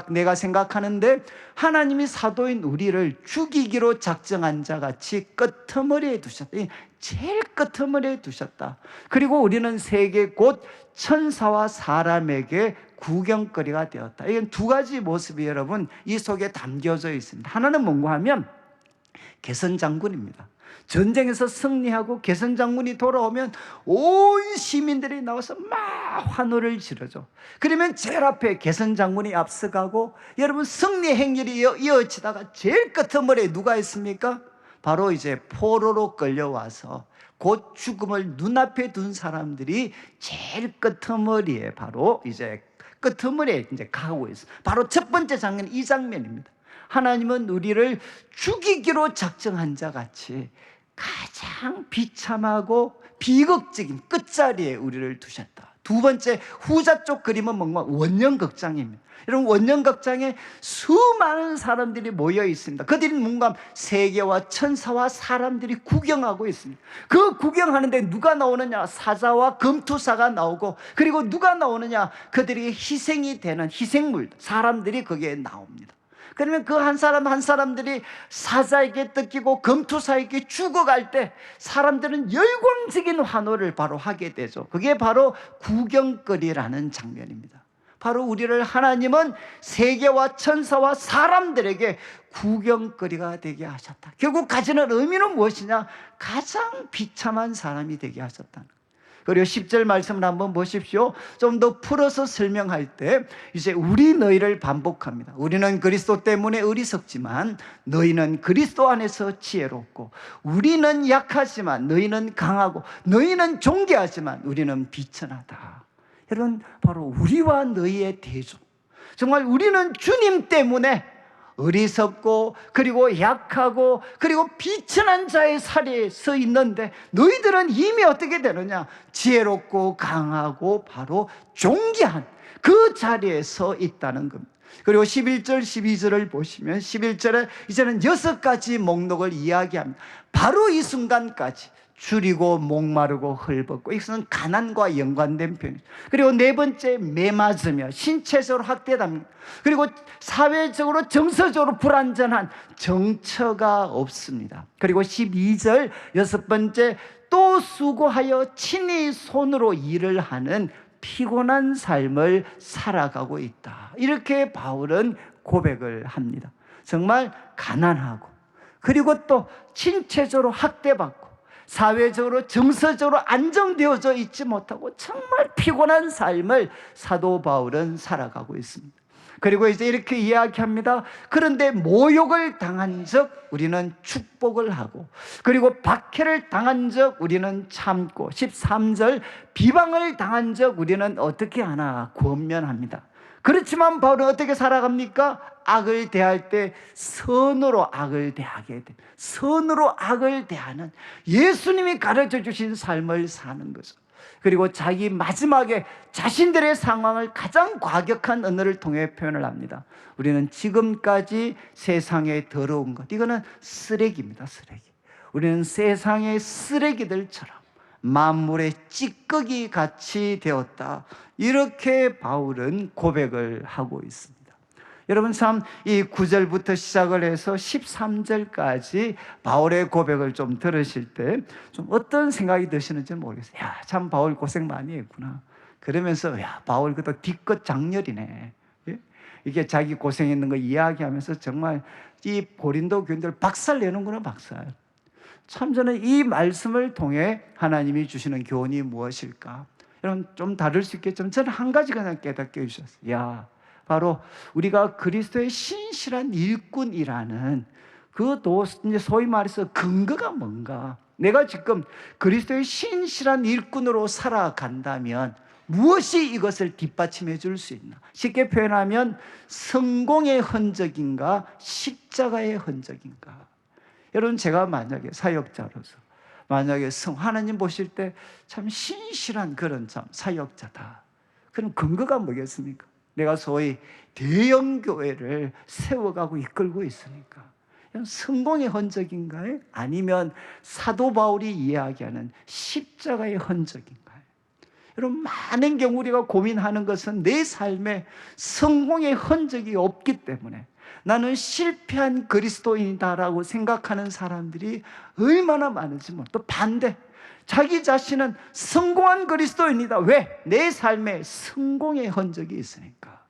내가 생각하는데 하나님이 사도인 우리를 죽이기로 작정한 자같이 끄트머리에 두셨다. 제일 끄트머리에 두셨다. 그리고 우리는 세계 곧 천사와 사람에게 구경거리가 되었다. 이건 두 가지 모습이 여러분 이 속에 담겨져 있습니다. 하나는 뭔가 하면 개선장군입니다. 전쟁에서 승리하고 개선장군이 돌아오면 온 시민들이 나와서 막 환호를 지르죠. 그러면 제일 앞에 개선장군이 앞서가고, 여러분 승리 행렬이 이어지다가 제일 끝머리에 누가 있습니까? 바로 이제 포로로 끌려와서 곧 죽음을 눈앞에 둔 사람들이 제일 끄트머리에 바로 이제 끄트머리에 이제 가고 있어요. 바로 첫 번째 장면 이 장면입니다. 하나님은 우리를 죽이기로 작정한 자 같이 가장 비참하고 비극적인 끝자리에 우리를 두셨다. 두 번째 후자 쪽 그림은 뭔가 원년극장입니다. 여러분, 원년극장에 수많은 사람들이 모여 있습니다. 그들이 뭔가 세계와 천사와 사람들이 구경하고 있습니다. 그 구경하는데 누가 나오느냐? 사자와 검투사가 나오고, 그리고 누가 나오느냐? 그들에게 희생이 되는 희생물 사람들이 거기에 나옵니다. 그러면 그 한 사람 한 사람들이 사자에게 뜯기고 검투사에게 죽어갈 때 사람들은 열광적인 환호를 바로 하게 되죠. 그게 바로 구경거리라는 장면입니다. 바로 우리를 하나님은 세계와 천사와 사람들에게 구경거리가 되게 하셨다. 결국 가지는 의미는 무엇이냐? 가장 비참한 사람이 되게 하셨다는 거예요. 그리고 10절 말씀을 한번 보십시오. 좀 더 풀어서 설명할 때 이제 우리 너희를 반복합니다. 우리는 그리스도 때문에 어리석지만 너희는 그리스도 안에서 지혜롭고, 우리는 약하지만 너희는 강하고, 너희는 존귀하지만 우리는 비천하다. 여러분, 바로 우리와 너희의 대조. 정말 우리는 주님 때문에 어리석고 그리고 약하고 그리고 비천한 자의 자리에 서 있는데, 너희들은 이미 어떻게 되느냐? 지혜롭고 강하고 바로 존귀한 그 자리에 서 있다는 겁니다. 그리고 11절 12절을 보시면 11절에 이제는 6가지 목록을 이야기합니다. 바로 이 순간까지 줄이고 목마르고 헐벗고, 이것은 가난과 연관된 표현이죠. 그리고 네 번째, 매맞으며 신체적으로 학대당합니다. 그리고 사회적으로 정서적으로 불완전한 정처가 없습니다. 그리고 12절 여섯 번째, 또 수고하여 친히 손으로 일을 하는 피곤한 삶을 살아가고 있다. 이렇게 바울은 고백을 합니다. 정말 가난하고, 그리고 또 신체적으로 학대받고, 사회적으로 정서적으로 안정되어져 있지 못하고 정말 피곤한 삶을 사도 바울은 살아가고 있습니다. 그리고 이제 이렇게 이야기합니다. 그런데 모욕을 당한 적 우리는 축복을 하고, 그리고 박해를 당한 적 우리는 참고, 13절 비방을 당한 적 우리는 어떻게 하나? 권면합니다. 그렇지만 바울은 어떻게 살아갑니까? 악을 대할 때 선으로 악을 대하게 돼. 선으로 악을 대하는 예수님이 가르쳐 주신 삶을 사는 거죠. 그리고 자기 마지막에 자신들의 상황을 가장 과격한 언어를 통해 표현을 합니다. 우리는 지금까지 세상에 더러운 것, 이거는 쓰레기입니다. 쓰레기. 우리는 세상의 쓰레기들처럼 만물의 찌꺼기 같이 되었다. 이렇게 바울은 고백을 하고 있습니다. 여러분, 참 이 9절부터 시작을 해서 13절까지 바울의 고백을 좀 들으실 때 좀 어떤 생각이 드시는지 모르겠어요. 야, 참 바울 고생 많이 했구나. 그러면서 야, 바울 그것도 뒤끝 장렬이네. 예? 이게 자기 고생했는 거 이야기하면서 정말 이 고린도 교인들 박살 내는구나, 박살. 참 저는 이 말씀을 통해 하나님이 주시는 교훈이 무엇일까? 여러분, 좀 다를 수 있겠지만 저는 한 가지 그냥 깨닫게 해주셨어요. 야, 바로 우리가 그리스도의 신실한 일꾼이라는 그도 이제 소위 말해서 근거가 뭔가? 내가 지금 그리스도의 신실한 일꾼으로 살아간다면 무엇이 이것을 뒷받침해 줄 수 있나? 쉽게 표현하면 성공의 흔적인가, 십자가의 흔적인가? 여러분, 제가 만약에 사역자로서 만약에 하나님 보실 때 참 신실한 그런 참 사역자다. 그럼 근거가 뭐겠습니까? 내가 소위 대형 교회를 세워가고 이끌고 있으니까. 성공의 흔적인가요? 아니면 사도 바울이 이야기하는 십자가의 흔적인가요? 여러분, 많은 경우 우리가 고민하는 것은 내 삶에 성공의 흔적이 없기 때문에 나는 실패한 그리스도인이다라고 생각하는 사람들이 얼마나 많은지 모르겠어요. 또 반대, 자기 자신은 성공한 그리스도인이다. 왜? 내 삶에 성공의 흔적이 있으니까.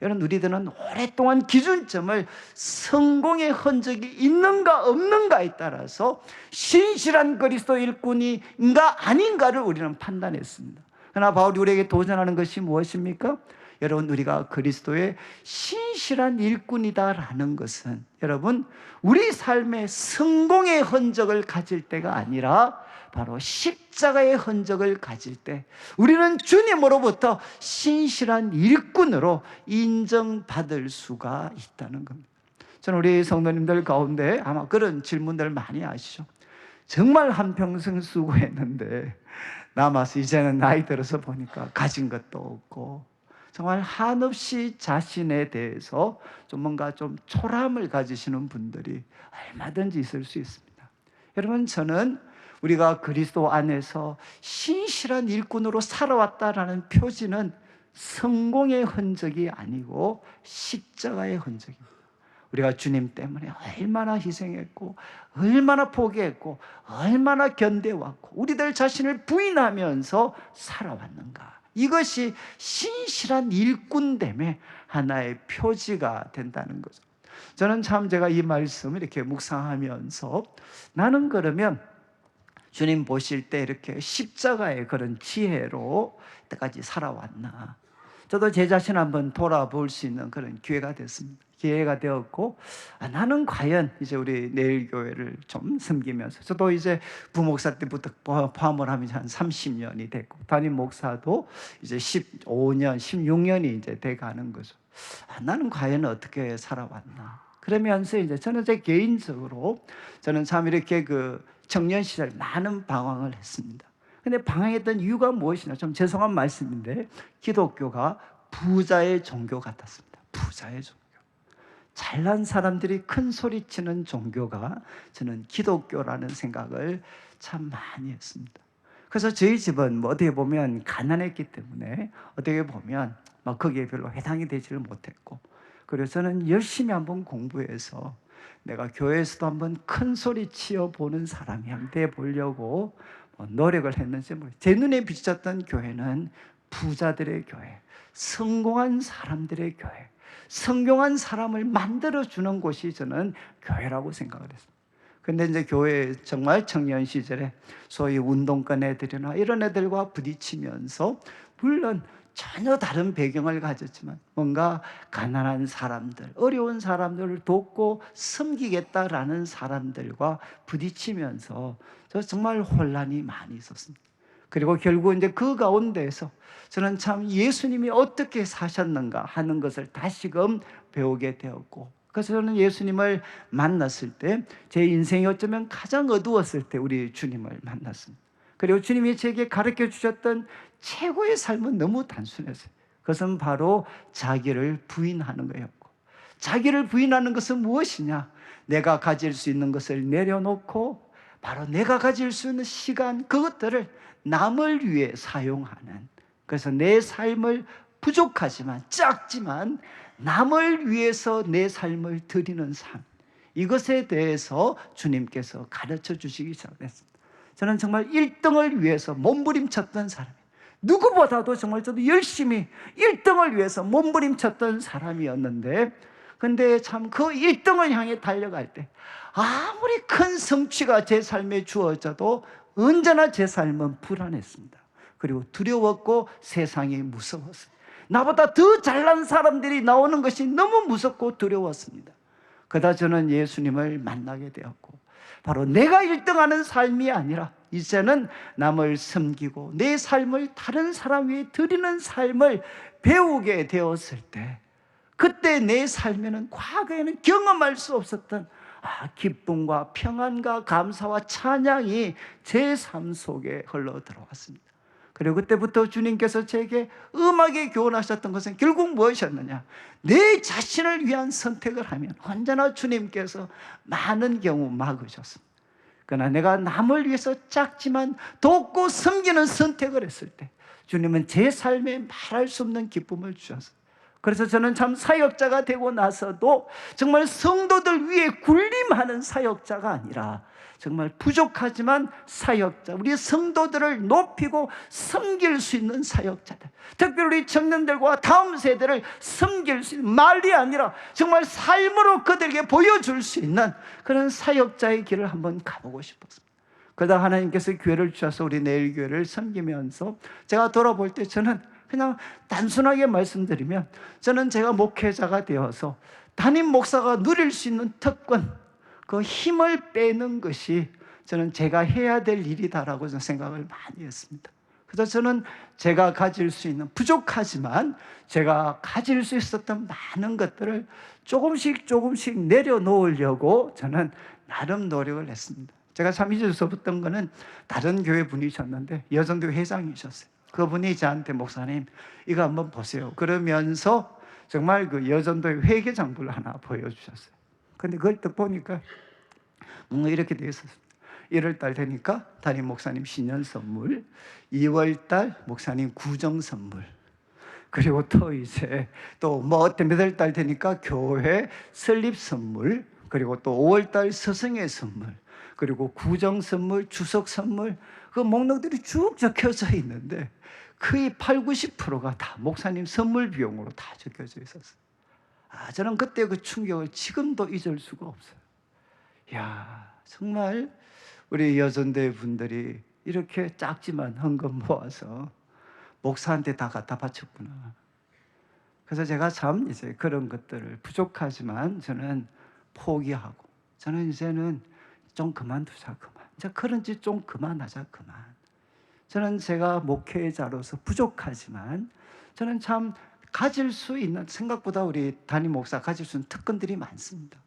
여러분, 우리들은 오랫동안 기준점을 성공의 흔적이 있는가 없는가에 따라서 신실한 그리스도 일꾼인가 아닌가를 우리는 판단했습니다. 그러나 바울이 우리에게 도전하는 것이 무엇입니까? 여러분, 우리가 그리스도의 신실한 일꾼이다라는 것은 여러분, 우리 삶의 성공의 흔적을 가질 때가 아니라 바로 십자가의 흔적을 가질 때 우리는 주님으로부터 신실한 일꾼으로 인정받을 수가 있다는 겁니다. 저는 우리 성도님들 가운데 아마 그런 질문들 많이 하시죠. 정말 한평생 수고했는데 남아서 이제는 나이 들어서 보니까 가진 것도 없고 정말 한없이 자신에 대해서 좀 뭔가 좀 초라함을 가지시는 분들이 얼마든지 있을 수 있습니다. 여러분, 저는 우리가 그리스도 안에서 신실한 일꾼으로 살아왔다라는 표지는 성공의 흔적이 아니고 십자가의 흔적입니다. 우리가 주님 때문에 얼마나 희생했고 얼마나 포기했고 얼마나 견뎌왔고 우리들 자신을 부인하면서 살아왔는가, 이것이 신실한 일꾼됨의 하나의 표지가 된다는 거죠. 저는 참 제가 이 말씀을 이렇게 묵상하면서 나는 그러면 주님 보실 때 이렇게 십자가의 그런 지혜로 때까지 살아왔나, 저도 제 자신 한번 돌아볼 수 있는 그런 기회가 되었고, 나는 과연 이제 우리 내일교회를 좀 섬기면서, 저도 이제 부목사 때부터 포함을 하면 한 30년이 됐고 담임 목사도 이제 15년, 16년이 이제 돼가는 거죠. 나는 과연 어떻게 살아왔나. 그러면서 이제 저는 제 개인적으로 저는 참 이렇게 그 청년 시절 많은 방황을 했습니다. 근데 방황했던 이유가 무엇이냐, 좀 죄송한 말씀인데 기독교가 부자의 종교 같았습니다. 부자의 종교. 잘난 사람들이 큰 소리치는 종교가 저는 기독교라는 생각을 참 많이 했습니다. 그래서 저희 집은 뭐 어떻게 보면 가난했기 때문에 어떻게 보면 막 거기에 별로 해당이 되지를 못했고, 그래서 저는 열심히 한번 공부해서 내가 교회에서도 한번 큰 소리 치어보는 사람이 한번 돼보려고 노력을 했는지 제 눈에 비쳤던 교회는 부자들의 교회, 성공한 사람들의 교회, 성공한 사람을 만들어주는 곳이 저는 교회라고 생각을 했습니다. 근데 이제 교회 정말 청년 시절에 소위 운동권 애들이나 이런 애들과 부딪히면서 물론 전혀 다른 배경을 가졌지만 뭔가 가난한 사람들, 어려운 사람들을 돕고 섬기겠다라는 사람들과 부딪히면서 저 정말 혼란이 많이 있었습니다. 그리고 결국 이제 그 가운데에서 저는 참 예수님이 어떻게 사셨는가 하는 것을 다시금 배우게 되었고, 그래서 저는 예수님을 만났을 때 제 인생이 어쩌면 가장 어두웠을 때 우리 주님을 만났습니다. 그리고 주님이 제게 가르쳐 주셨던 최고의 삶은 너무 단순했어요. 그것은 바로 자기를 부인하는 거였고, 자기를 부인하는 것은 무엇이냐, 내가 가질 수 있는 것을 내려놓고 바로 내가 가질 수 있는 시간, 그것들을 남을 위해 사용하는, 그래서 내 삶을 부족하지만 작지만 남을 위해서 내 삶을 드리는 삶, 이것에 대해서 주님께서 가르쳐 주시기 시작했습니다. 저는 정말 1등을 위해서 몸부림쳤던 사람이에요. 누구보다도 정말 저도 열심히 1등을 위해서 몸부림쳤던 사람이었는데, 근데 참 그 1등을 향해 달려갈 때 아무리 큰 성취가 제 삶에 주어져도 언제나 제 삶은 불안했습니다. 그리고 두려웠고 세상이 무서웠습니다. 나보다 더 잘난 사람들이 나오는 것이 너무 무섭고 두려웠습니다. 그러다 저는 예수님을 만나게 되었고, 바로 내가 1등하는 삶이 아니라 이제는 남을 섬기고 내 삶을 다른 사람 위에 드리는 삶을 배우게 되었을 때, 그때 내 삶에는 과거에는 경험할 수 없었던 기쁨과 평안과 감사와 찬양이 제 삶 속에 흘러 들어왔습니다. 그리고 그때부터 주님께서 제게 음악에 교훈하셨던 것은 결국 무엇이었느냐, 내 자신을 위한 선택을 하면 언제나 주님께서 많은 경우 막으셨습니다. 그러나 내가 남을 위해서 작지만 돕고 섬기는 선택을 했을 때 주님은 제 삶에 말할 수 없는 기쁨을 주셨어요. 그래서 저는 참 사역자가 되고 나서도 정말 성도들 위해 군림하는 사역자가 아니라 정말 부족하지만 사역자, 우리 성도들을 높이고 섬길 수 있는 사역자들, 특별히 우리 청년들과 다음 세대를 섬길 수 있는, 말이 아니라 정말 삶으로 그들에게 보여줄 수 있는 그런 사역자의 길을 한번 가보고 싶었습니다. 그러다 하나님께서 기회를 주셔서 우리 내일교회를 섬기면서 제가 돌아볼 때 저는 그냥 단순하게 말씀드리면 저는 제가 목회자가 되어서 담임 목사가 누릴 수 있는 특권, 그 힘을 빼는 것이 저는 제가 해야 될 일이다라고 저는 생각을 많이 했습니다. 그래서 저는 제가 가질 수 있는 부족하지만 제가 가질 수 있었던 많은 것들을 조금씩 내려놓으려고 저는 나름 노력을 했습니다. 제가 참 잊을 수 없었던 거는 다른 교회 분이셨는데 여전도 회장이셨어요. 그분이 저한테 목사님 이거 한번 보세요. 그러면서 정말 그 여전도의 회계장부를 하나 보여주셨어요. 근데 그걸 딱 보니까 뭔가 이렇게 되어 있었어요. 1월 달 되니까 담임 목사님 신년 선물, 2월 달 목사님 구정 선물, 그리고 또 이제 또 뭐 몇월 달 되니까 교회 설립 선물, 그리고 또 5월 달 스승의 선물, 그리고 구정 선물, 추석 선물, 그 목록들이 쭉 적혀져 있는데 거의 80~90%가 다 목사님 선물 비용으로 다 적혀져 있었어요. 저는 그때 그 충격을 지금도 잊을 수가 없어요. 야, 정말 우리 여전대 분들이 이렇게 작지만 헌금 모아서 목사한테 다 갖다 바쳤구나. 그래서 제가 참 이제 그런 것들을 부족하지만 저는 포기하고, 저는 이제는 좀 그만두자, 그만. 이제 그런 짓 좀 그만하자, 그만. 저는 제가 목회자로서 부족하지만 저는 참 가질 수 있는, 생각보다 우리 담임 목사 가질 수 있는 특권들이 많습니다.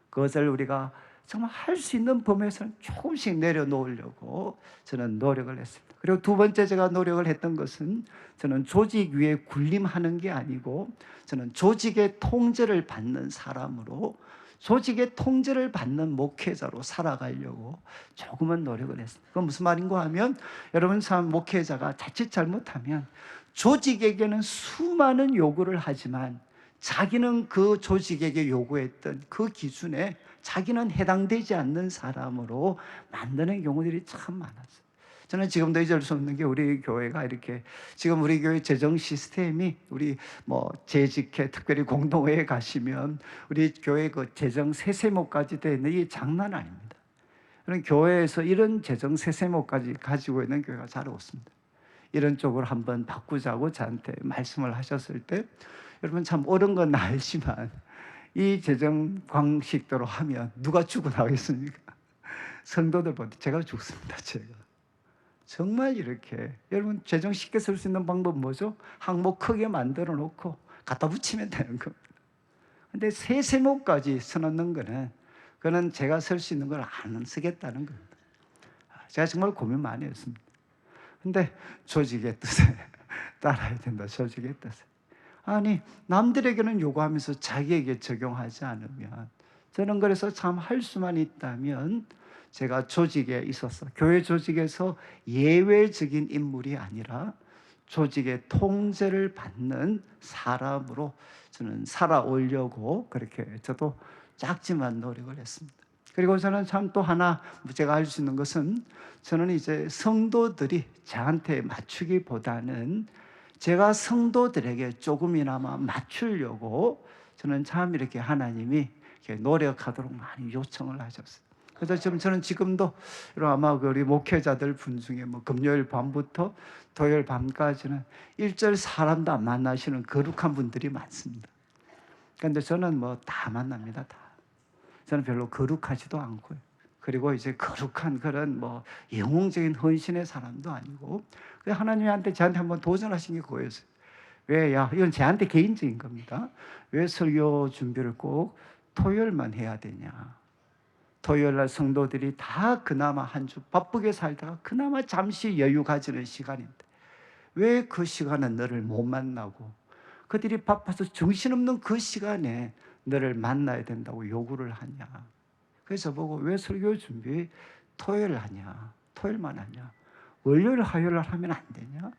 그것을 우리가 정말 할 수 있는 범위에서는 조금씩 내려놓으려고 저는 노력을 했습니다. 그리고 두 번째 제가 노력을 했던 것은 저는 조직 위에 군림하는 게 아니고 저는 조직의 통제를 받는 사람으로, 조직의 통제를 받는 목회자로 살아가려고 조금은 노력을 했습니다. 그건 무슨 말인가 하면, 여러분 참 목회자가 자칫 잘못하면 조직에게는 수많은 요구를 하지만 자기는 그 조직에게 요구했던 그 기준에 자기는 해당되지 않는 사람으로 만드는 경우들이 참 많았어요. 저는 지금도 잊을 수 없는 게 우리 교회가 이렇게, 지금 우리 교회 재정 시스템이, 우리 뭐 재직회 특별히 공동회에 가시면 우리 교회 그 재정 세세모까지 되어 있는, 이게 장난 아닙니다. 그런 교회에서 이런 재정 세세모까지 가지고 있는 교회가 잘 없습니다. 이런 쪽으로 한번 바꾸자고 저한테 말씀을 하셨을 때, 여러분 참 옳은 건 알지만 이 재정 방식대로 하면 누가 죽어나가겠습니까? 성도들보다 제가 죽습니다. 제가 정말 이렇게, 여러분 재정 쉽게 쓸 수 있는 방법은 뭐죠? 항목 크게 만들어 놓고 갖다 붙이면 되는 겁니다. 근데 세세모까지 써놓는 거는, 그거는 제가 쓸 수 있는 걸 안 쓰겠다는 겁니다. 제가 정말 고민 많이 했습니다. 근데 조직의 뜻에 따라야 된다. 조직의 뜻에. 아니, 남들에게는 요구하면서 자기에게 적용하지 않으면, 저는 그래서 참 할 수만 있다면 제가 조직에 있어서, 교회 조직에서 예외적인 인물이 아니라 조직의 통제를 받는 사람으로 저는 살아오려고 그렇게 저도 작지만 노력을 했습니다. 그리고 저는 참 또 하나 제가 할 수 있는 것은, 저는 이제 성도들이 저한테 맞추기보다는 제가 성도들에게 조금이나마 맞추려고 저는 참 이렇게 하나님이 이렇게 노력하도록 많이 요청을 하셨어요. 그래서 저는 지금도 아마 우리 목회자들 분 중에 뭐 금요일 밤부터 토요일 밤까지는 일절 사람도 안 만나시는 거룩한 분들이 많습니다. 그런데 저는 뭐 다 만납니다. 다. 저는 별로 거룩하지도 않고요. 그리고 이제 거룩한 그런 뭐 영웅적인 헌신의 사람도 아니고, 하나님한테 저한테 한번 도전하신 게 그거였어요. 왜, 야, 이건 저한테 개인적인 겁니다. 왜 설교 준비를 꼭 토요일만 해야 되냐? 토요일 날 성도들이 다 그나마 한 주 바쁘게 살다가 그나마 잠시 여유 가지는 시간인데 왜 그 시간은 너를 못 만나고, 그들이 바빠서 정신없는 그 시간에 너를 만나야 된다고 요구를 하냐? 그래서 보고, 왜 설교 준비 토요일 하냐? 토요일만 하냐? 월요일, 화요일 하면 안 되냐?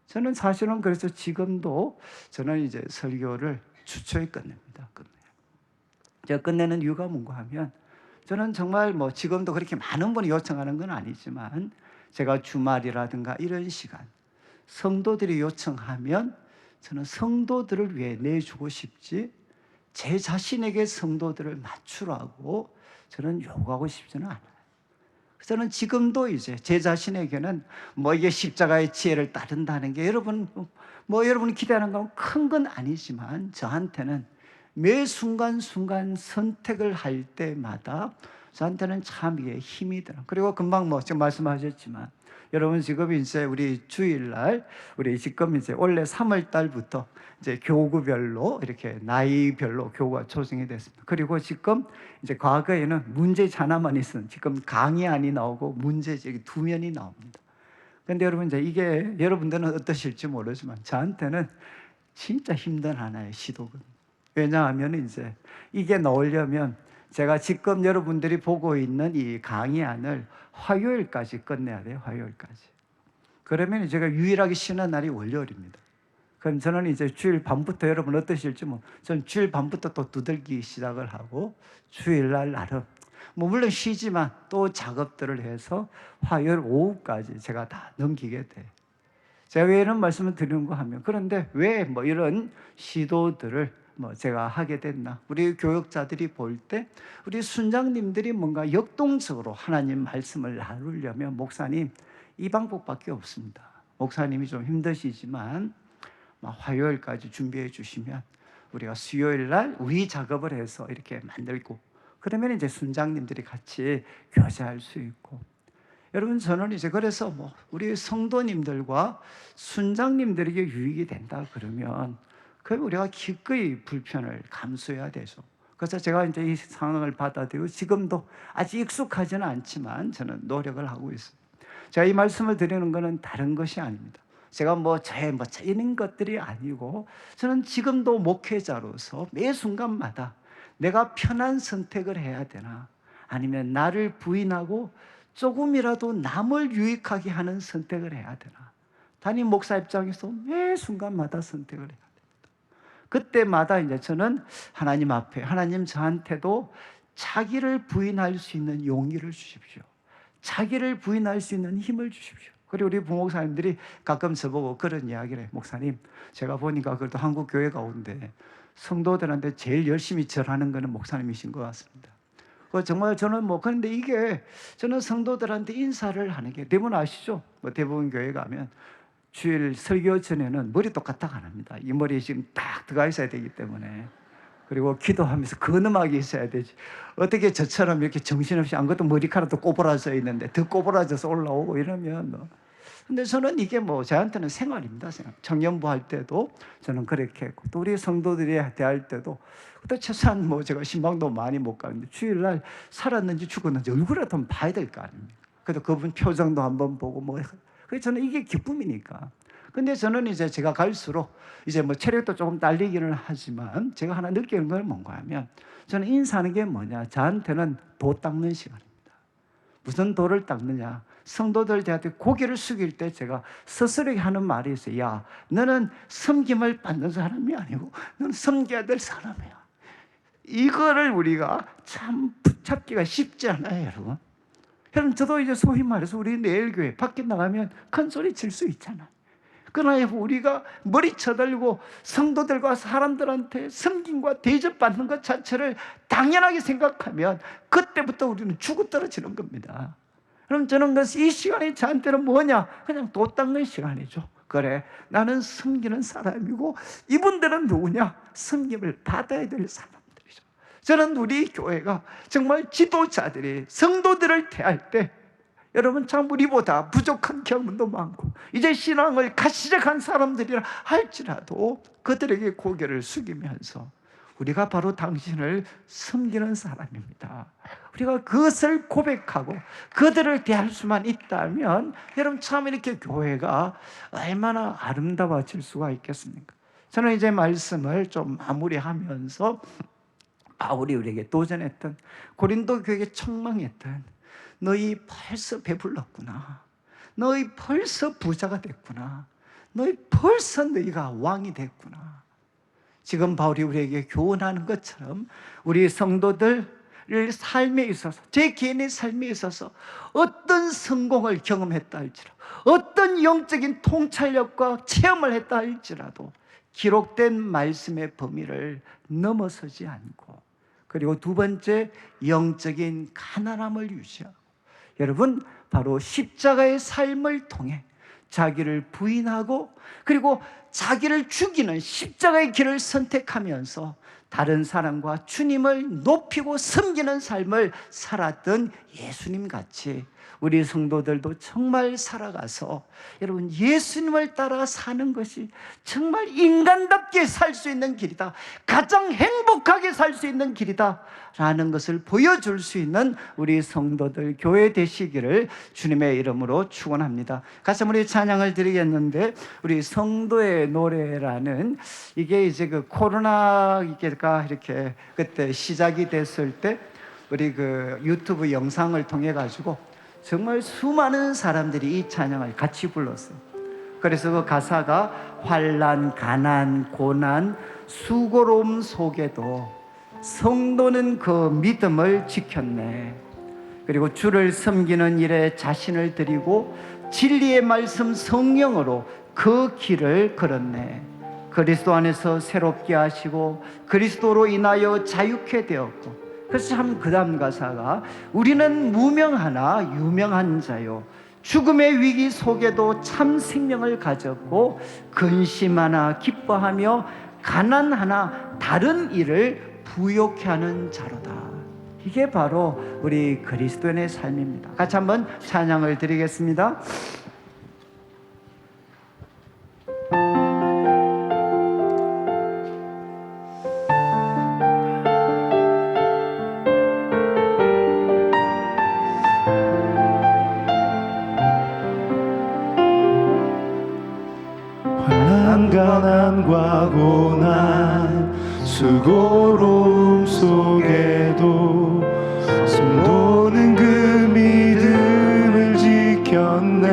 저는 사실은 그래서 지금도 저는 이제 설교를 주초에 끝냅니다. 제가 끝내는 이유가 뭔가 하면, 저는 정말 뭐 지금도 그렇게 많은 분이 요청하는 건 아니지만 제가 주말이라든가 이런 시간 성도들이 요청하면 저는 성도들을 위해 내주고 싶지, 제 자신에게 성도들을 맞추라고 저는 요구하고 싶지는 않아요. 저는 지금도 이제 제 자신에게는 뭐 이게 십자가의 지혜를 따른다는 게 여러분 뭐 여러분이 기대하는 건 큰 건 아니지만 저한테는 매 순간순간 선택을 할 때마다 저한테는 참 이게 힘이 들어요. 그리고 금방 뭐 지금 말씀하셨지만 여러분 지금 이제 우리 주일날 우리 지금 이제 원래 3월 달부터 이제 교구별로 이렇게 나이별로 교구가 조정이 됐습니다. 그리고 지금 이제 과거에는 문제지 하나만 있었는 지금 강의안이 나오고 문제지 두 면이 나옵니다. 근데 여러분 이제 이게 여러분들은 어떠실지 모르지만 저한테는 진짜 힘든 하나의 시도거든요. 왜냐하면 이제 이게 나오려면 제가 지금 여러분들이 보고 있는 이 강의안을 화요일까지 끝내야 돼요. 화요일까지. 그러면 제가 유일하게 쉬는 날이 월요일입니다. 그럼 저는 이제 주일 밤부터 여러분 어떠실지 저는 주일 밤부터 또 두들기 시작을 하고 주일날 나름 물론 쉬지만 또 작업들을 해서 화요일 오후까지 제가 다 넘기게 돼요. 제가 왜 이런 말씀을 드리는가 하면 그런데 왜 뭐 이런 시도들을 제가 하게 됐나? 우리 교역자들이 볼 때 우리 순장님들이 뭔가 역동적으로 하나님 말씀을 나누려면 목사님 이 방법밖에 없습니다. 목사님이 좀 힘드시지만 화요일까지 준비해 주시면 우리가 수요일 날 우리 작업을 해서 이렇게 만들고 그러면 이제 순장님들이 같이 교제할 수 있고 여러분 저는 이제 그래서 우리 성도님들과 순장님들에게 유익이 된다 그러면 그럼 우리가 기꺼이 불편을 감수해야 되죠. 그래서 제가 이제 이 상황을 받아들이고 지금도 아직 익숙하지는 않지만 저는 노력을 하고 있습니다. 제가 이 말씀을 드리는 것은 다른 것이 아닙니다. 제가 이런 것들이 아니고 저는 지금도 목회자로서 매 순간마다 내가 편한 선택을 해야 되나 아니면 나를 부인하고 조금이라도 남을 유익하게 하는 선택을 해야 되나 담임 목사 입장에서 매 순간마다 선택을 해야 됩니다. 그때마다 이제 저는 하나님 앞에 하나님 저한테도 자기를 부인할 수 있는 용기를 주십시오. 자기를 부인할 수 있는 힘을 주십시오. 그리고 우리 부목사님들이 가끔 저보고 그런 이야기를 해요. 목사님 제가 보니까 그래도 한국 교회 가운데 성도들한테 제일 열심히 절하는 것은 목사님이신 것 같습니다. 정말 저는 그런데 이게 저는 성도들한테 인사를 하는 게 대부분 아시죠? 대부분 교회 가면 주일 설교 전에는 머리도 까딱 안 합니다. 이 머리에 지금 딱 들어가 있어야 되기 때문에 그리고 기도하면서 근엄하게 있어야 되지 어떻게 저처럼 이렇게 정신없이 안 그래도 머리카락도 꼬부라져 있는데 더 꼬부라져서 올라오고 이러면 근데 저는 이게 저한테는 생활입니다. 청년부 할 때도 저는 그렇게 했고 또 우리 성도들이 대할 때도 또 최소한 제가 신방도 많이 못 가는데 주일날 살았는지 죽었는지 얼굴이라도 한번 봐야 될 거 아닙니까? 그래도 그분 표정도 한번 보고 그래서 저는 이게 기쁨이니까. 근데 저는 이제 제가 갈수록 이제 체력도 조금 딸리기는 하지만 제가 하나 느끼는 건 뭔가 하면 저는 인사하는 게 뭐냐? 저한테는 도 닦는 시간입니다. 무슨 도를 닦느냐? 성도들한테 고개를 숙일 때 제가 스스로에게 하는 말이 있어요. 야, 너는 섬김을 받는 사람이 아니고 너는 섬겨야 될 사람이야. 이거를 우리가 참 붙잡기가 쉽지 않아요, 여러분. 여러분 저도 이제 소위 말해서 우리 내일 교회 밖에 나가면 큰 소리 칠 수 있잖아요. 그러나 우리가 머리 쳐들고 성도들과 사람들한테 섬김과 대접받는 것 자체를 당연하게 생각하면 그때부터 우리는 죽어 떨어지는 겁니다. 그럼 저는 이 시간이 저한테는 뭐냐? 그냥 도 닦는 시간이죠. 그래, 나는 섬기는 사람이고 이분들은 누구냐? 섬김을 받아야 될 사람들이죠. 저는 우리 교회가 정말 지도자들이 성도들을 대할 때 여러분 참 우리보다 부족한 경험도 많고 이제 신앙을 갓 시작한 사람들이라 할지라도 그들에게 고개를 숙이면서 우리가 바로 당신을 섬기는 사람입니다. 우리가 그것을 고백하고 그들을 대할 수만 있다면 여러분 참 이렇게 교회가 얼마나 아름다워질 수가 있겠습니까? 저는 이제 말씀을 좀 마무리하면서 바울이 우리에게 도전했던 고린도 교회에 책망했던 너희 벌써 배불렀구나. 너희 벌써 부자가 됐구나. 너희 벌써 너희가 왕이 됐구나. 지금 바울이 우리에게 교훈하는 것처럼 우리 성도들을 삶에 있어서 제 개인의 삶에 있어서 어떤 성공을 경험했다 할지라도 어떤 영적인 통찰력과 체험을 했다 할지라도 기록된 말씀의 범위를 넘어서지 않고 그리고 두 번째 영적인 가난함을 유지하고 여러분, 바로 십자가의 삶을 통해 자기를 부인하고 그리고 자기를 죽이는 십자가의 길을 선택하면서 다른 사람과 주님을 높이고 섬기는 삶을 살았던 예수님 같이 우리 성도들도 정말 살아가서 여러분 예수님을 따라 사는 것이 정말 인간답게 살 수 있는 길이다, 가장 행복하게 살 수 있는 길이다 라는 것을 보여줄 수 있는 우리 성도들 교회 되시기를 주님의 이름으로 축원합니다. 같이 우리 찬양을 드리겠는데, 우리 성도의 노래라는, 이게 이제 그 코로나가 이렇게 그때 시작이 됐을 때 우리 그 유튜브 영상을 통해 가지고 정말 수많은 사람들이 이 찬양을 같이 불렀어요. 그래서 그 가사가 환난, 가난, 고난, 수고로움 속에도 성도는 그 믿음을 지켰네. 그리고 주를 섬기는 일에 자신을 드리고 진리의 말씀 성령으로 그 길을 걸었네. 그리스도 안에서 새롭게 하시고 그리스도로 인하여 자유케 되었고. 그래서 참 그 다음 가사가 우리는 무명하나 유명한 자요, 죽음의 위기 속에도 참 생명을 가졌고 근심하나 기뻐하며 가난하나 다른 일을 부욕해 하는 자로다. 이게 바로 우리 그리스도인의 삶입니다. 같이 한번 찬양을 드리겠습니다. 가난과 고난 수고로움 속에도 성도는 그 믿음을 지켰네.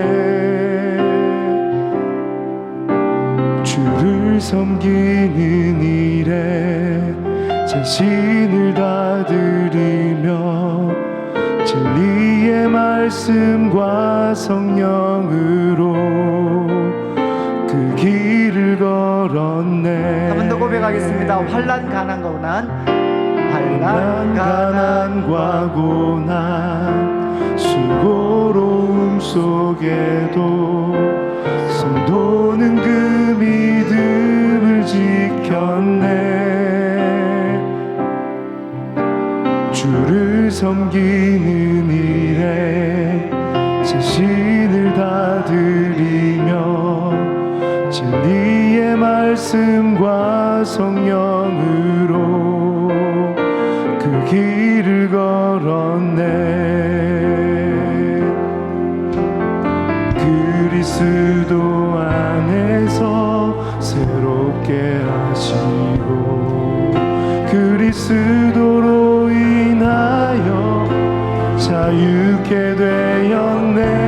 주를 섬기는 일에 자신을 다 드리며 진리의 말씀과 성령으로 그 길을 걸었네. 한 번 더 고백하겠습니다. 환난, 가난과 고난, 가난과 고난 수고로움 속에도 성도는 그 믿음을 지켰네. 주를 섬기는 일에 자신을 다 드리며 진리의 말씀과 성령으로 그 길을 걸었네. 그리스도 안에서 새롭게 하시고 그리스도로 인하여 자유케 되었네.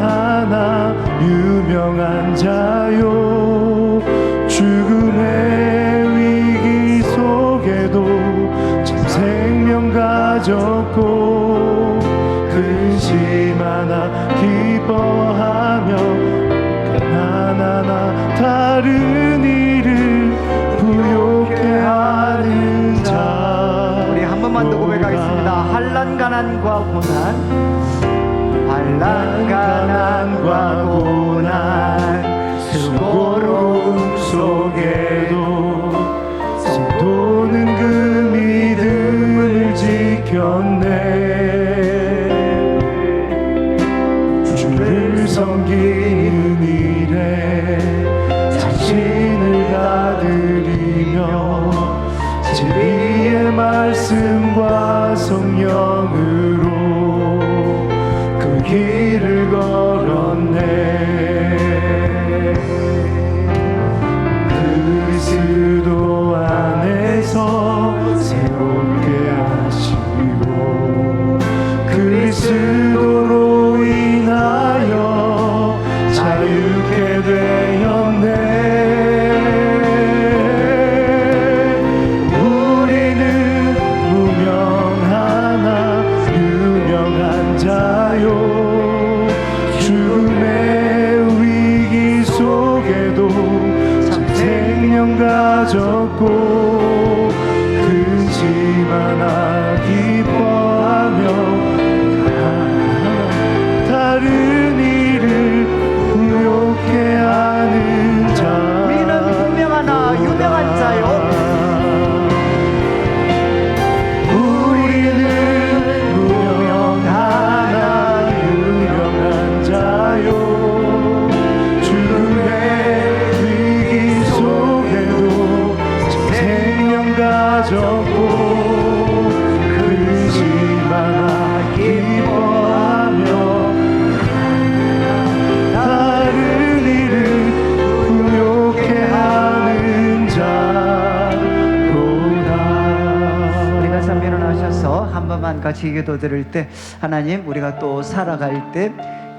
하나 유명한 자요, 죽음의 위기 속에도 참 생명 가졌고 근심하나 기뻐하며 가난하나 다른 일을 부욕해 하는 자. 우리 한 번만 더 고백하겠습니다. 환난, 가난과 고난, 환난, 가난과 고난 수고로움 속에도 성도는 그 믿음을 지켰네. 주를 섬기는 일에 자신을 다 드리며 진리의 말씀과 성령으로 그 길을 걸었네. 그리스도 안에서 새롭게 하시고 그리스도로 인하여 자유케 되었네. 우리는 무명하나 많아 기뻐하며 다른 이를 부욕해 하는 자 우리는 분명하나 유명한 자요 우리는 무명하나 유명한 자요 주의 위기 속에도 생명 가졌고 그릇이 많아 기뻐하며 다른 이를 부욕해 하는 자로다. 우리가 잠 일어나셔서 한 번만 같이 기도 드릴 때 하나님 우리가 또 살아갈 때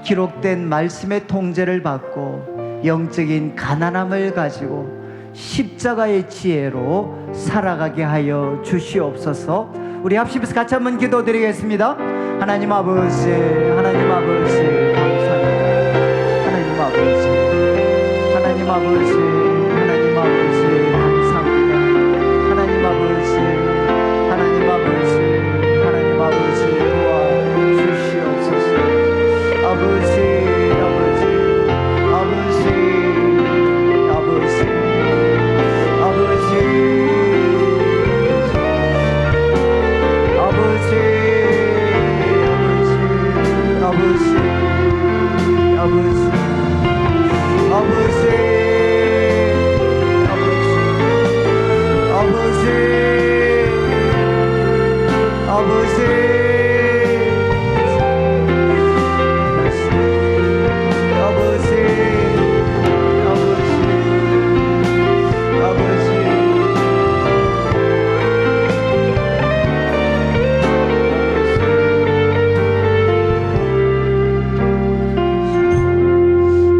기록된 말씀의 통제를 받고 영적인 가난함을 가지고 십자가의 지혜로 살아가게 하여 주시옵소서. 우리 합심해서 같이 한번 기도드리겠습니다. 하나님 아버지, 하나님 아버지 감사합니다. 하나님 아버지, 하나님 아버지, 하나님 아버지 감사합니다. 하나님 아버지, 하나님 아버지, 하나님 아버지 도와주시옵소서. 아버지, 아버지, 아버지, 아버지, 아버지, 아버지, 아버지, 아버지, 아버지,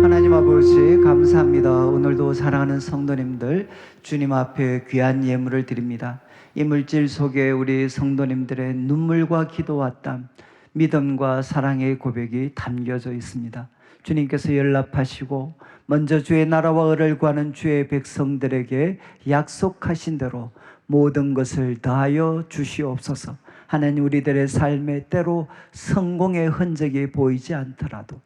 하나님 아버지 감사합니다. 오늘도 사랑하는 성도님들 주님 앞에 귀한 예물을 드립니다. 이 물질 속에 우리 성도님들의 눈물과 기도와 땀, 믿음과 사랑의 고백이 담겨져 있습니다. 주님께서 연락하시고 먼저 주의 나라와 의를 구하는 주의 백성들에게 약속하신 대로 모든 것을 다하여 주시옵소서. 하나님 우리들의 삶에 때로 성공의 흔적이 보이지 않더라도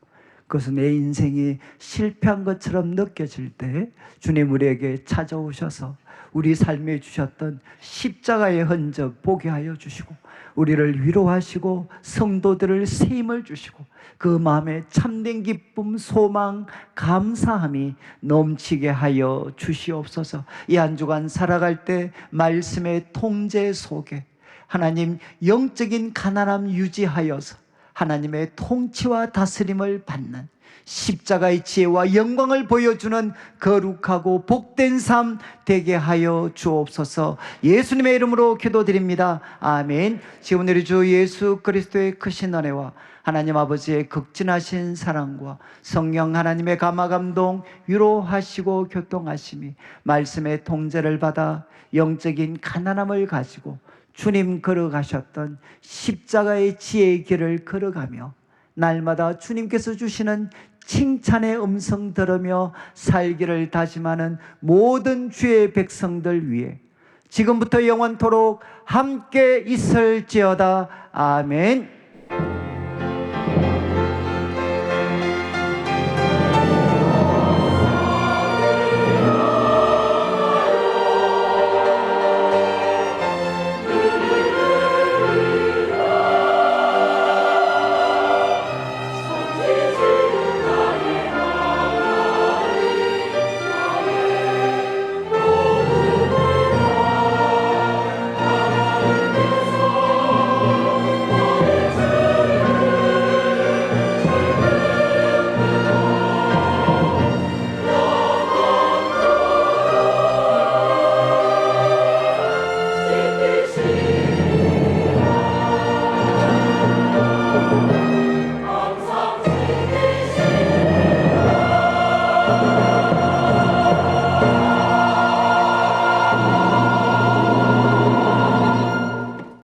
그것은 내 인생이 실패한 것처럼 느껴질 때 주님 우리에게 찾아오셔서 우리 삶에 주셨던 십자가의 흔적 보게 하여 주시고 우리를 위로하시고 성도들을 새 힘을 주시고 그 마음에 참된 기쁨, 소망, 감사함이 넘치게 하여 주시옵소서. 이 한 주간 살아갈 때 말씀의 통제 속에 하나님 영적인 가난함 유지하여서 하나님의 통치와 다스림을 받는 십자가의 지혜와 영광을 보여주는 거룩하고 복된 삶 되게 하여 주옵소서. 예수님의 이름으로 기도드립니다. 아멘. 지금 우리 주 예수 그리스도의 크신 은혜와 하나님 아버지의 극진하신 사랑과 성령 하나님의 감화감동 위로하시고 교통하심이 말씀의 통제를 받아 영적인 가난함을 가지고 주님 걸어가셨던 십자가의 지혜의 길을 걸어가며 날마다 주님께서 주시는 칭찬의 음성 들으며 살기를 다짐하는 모든 주의 백성들 위해 지금부터 영원토록 함께 있을지어다. 아멘.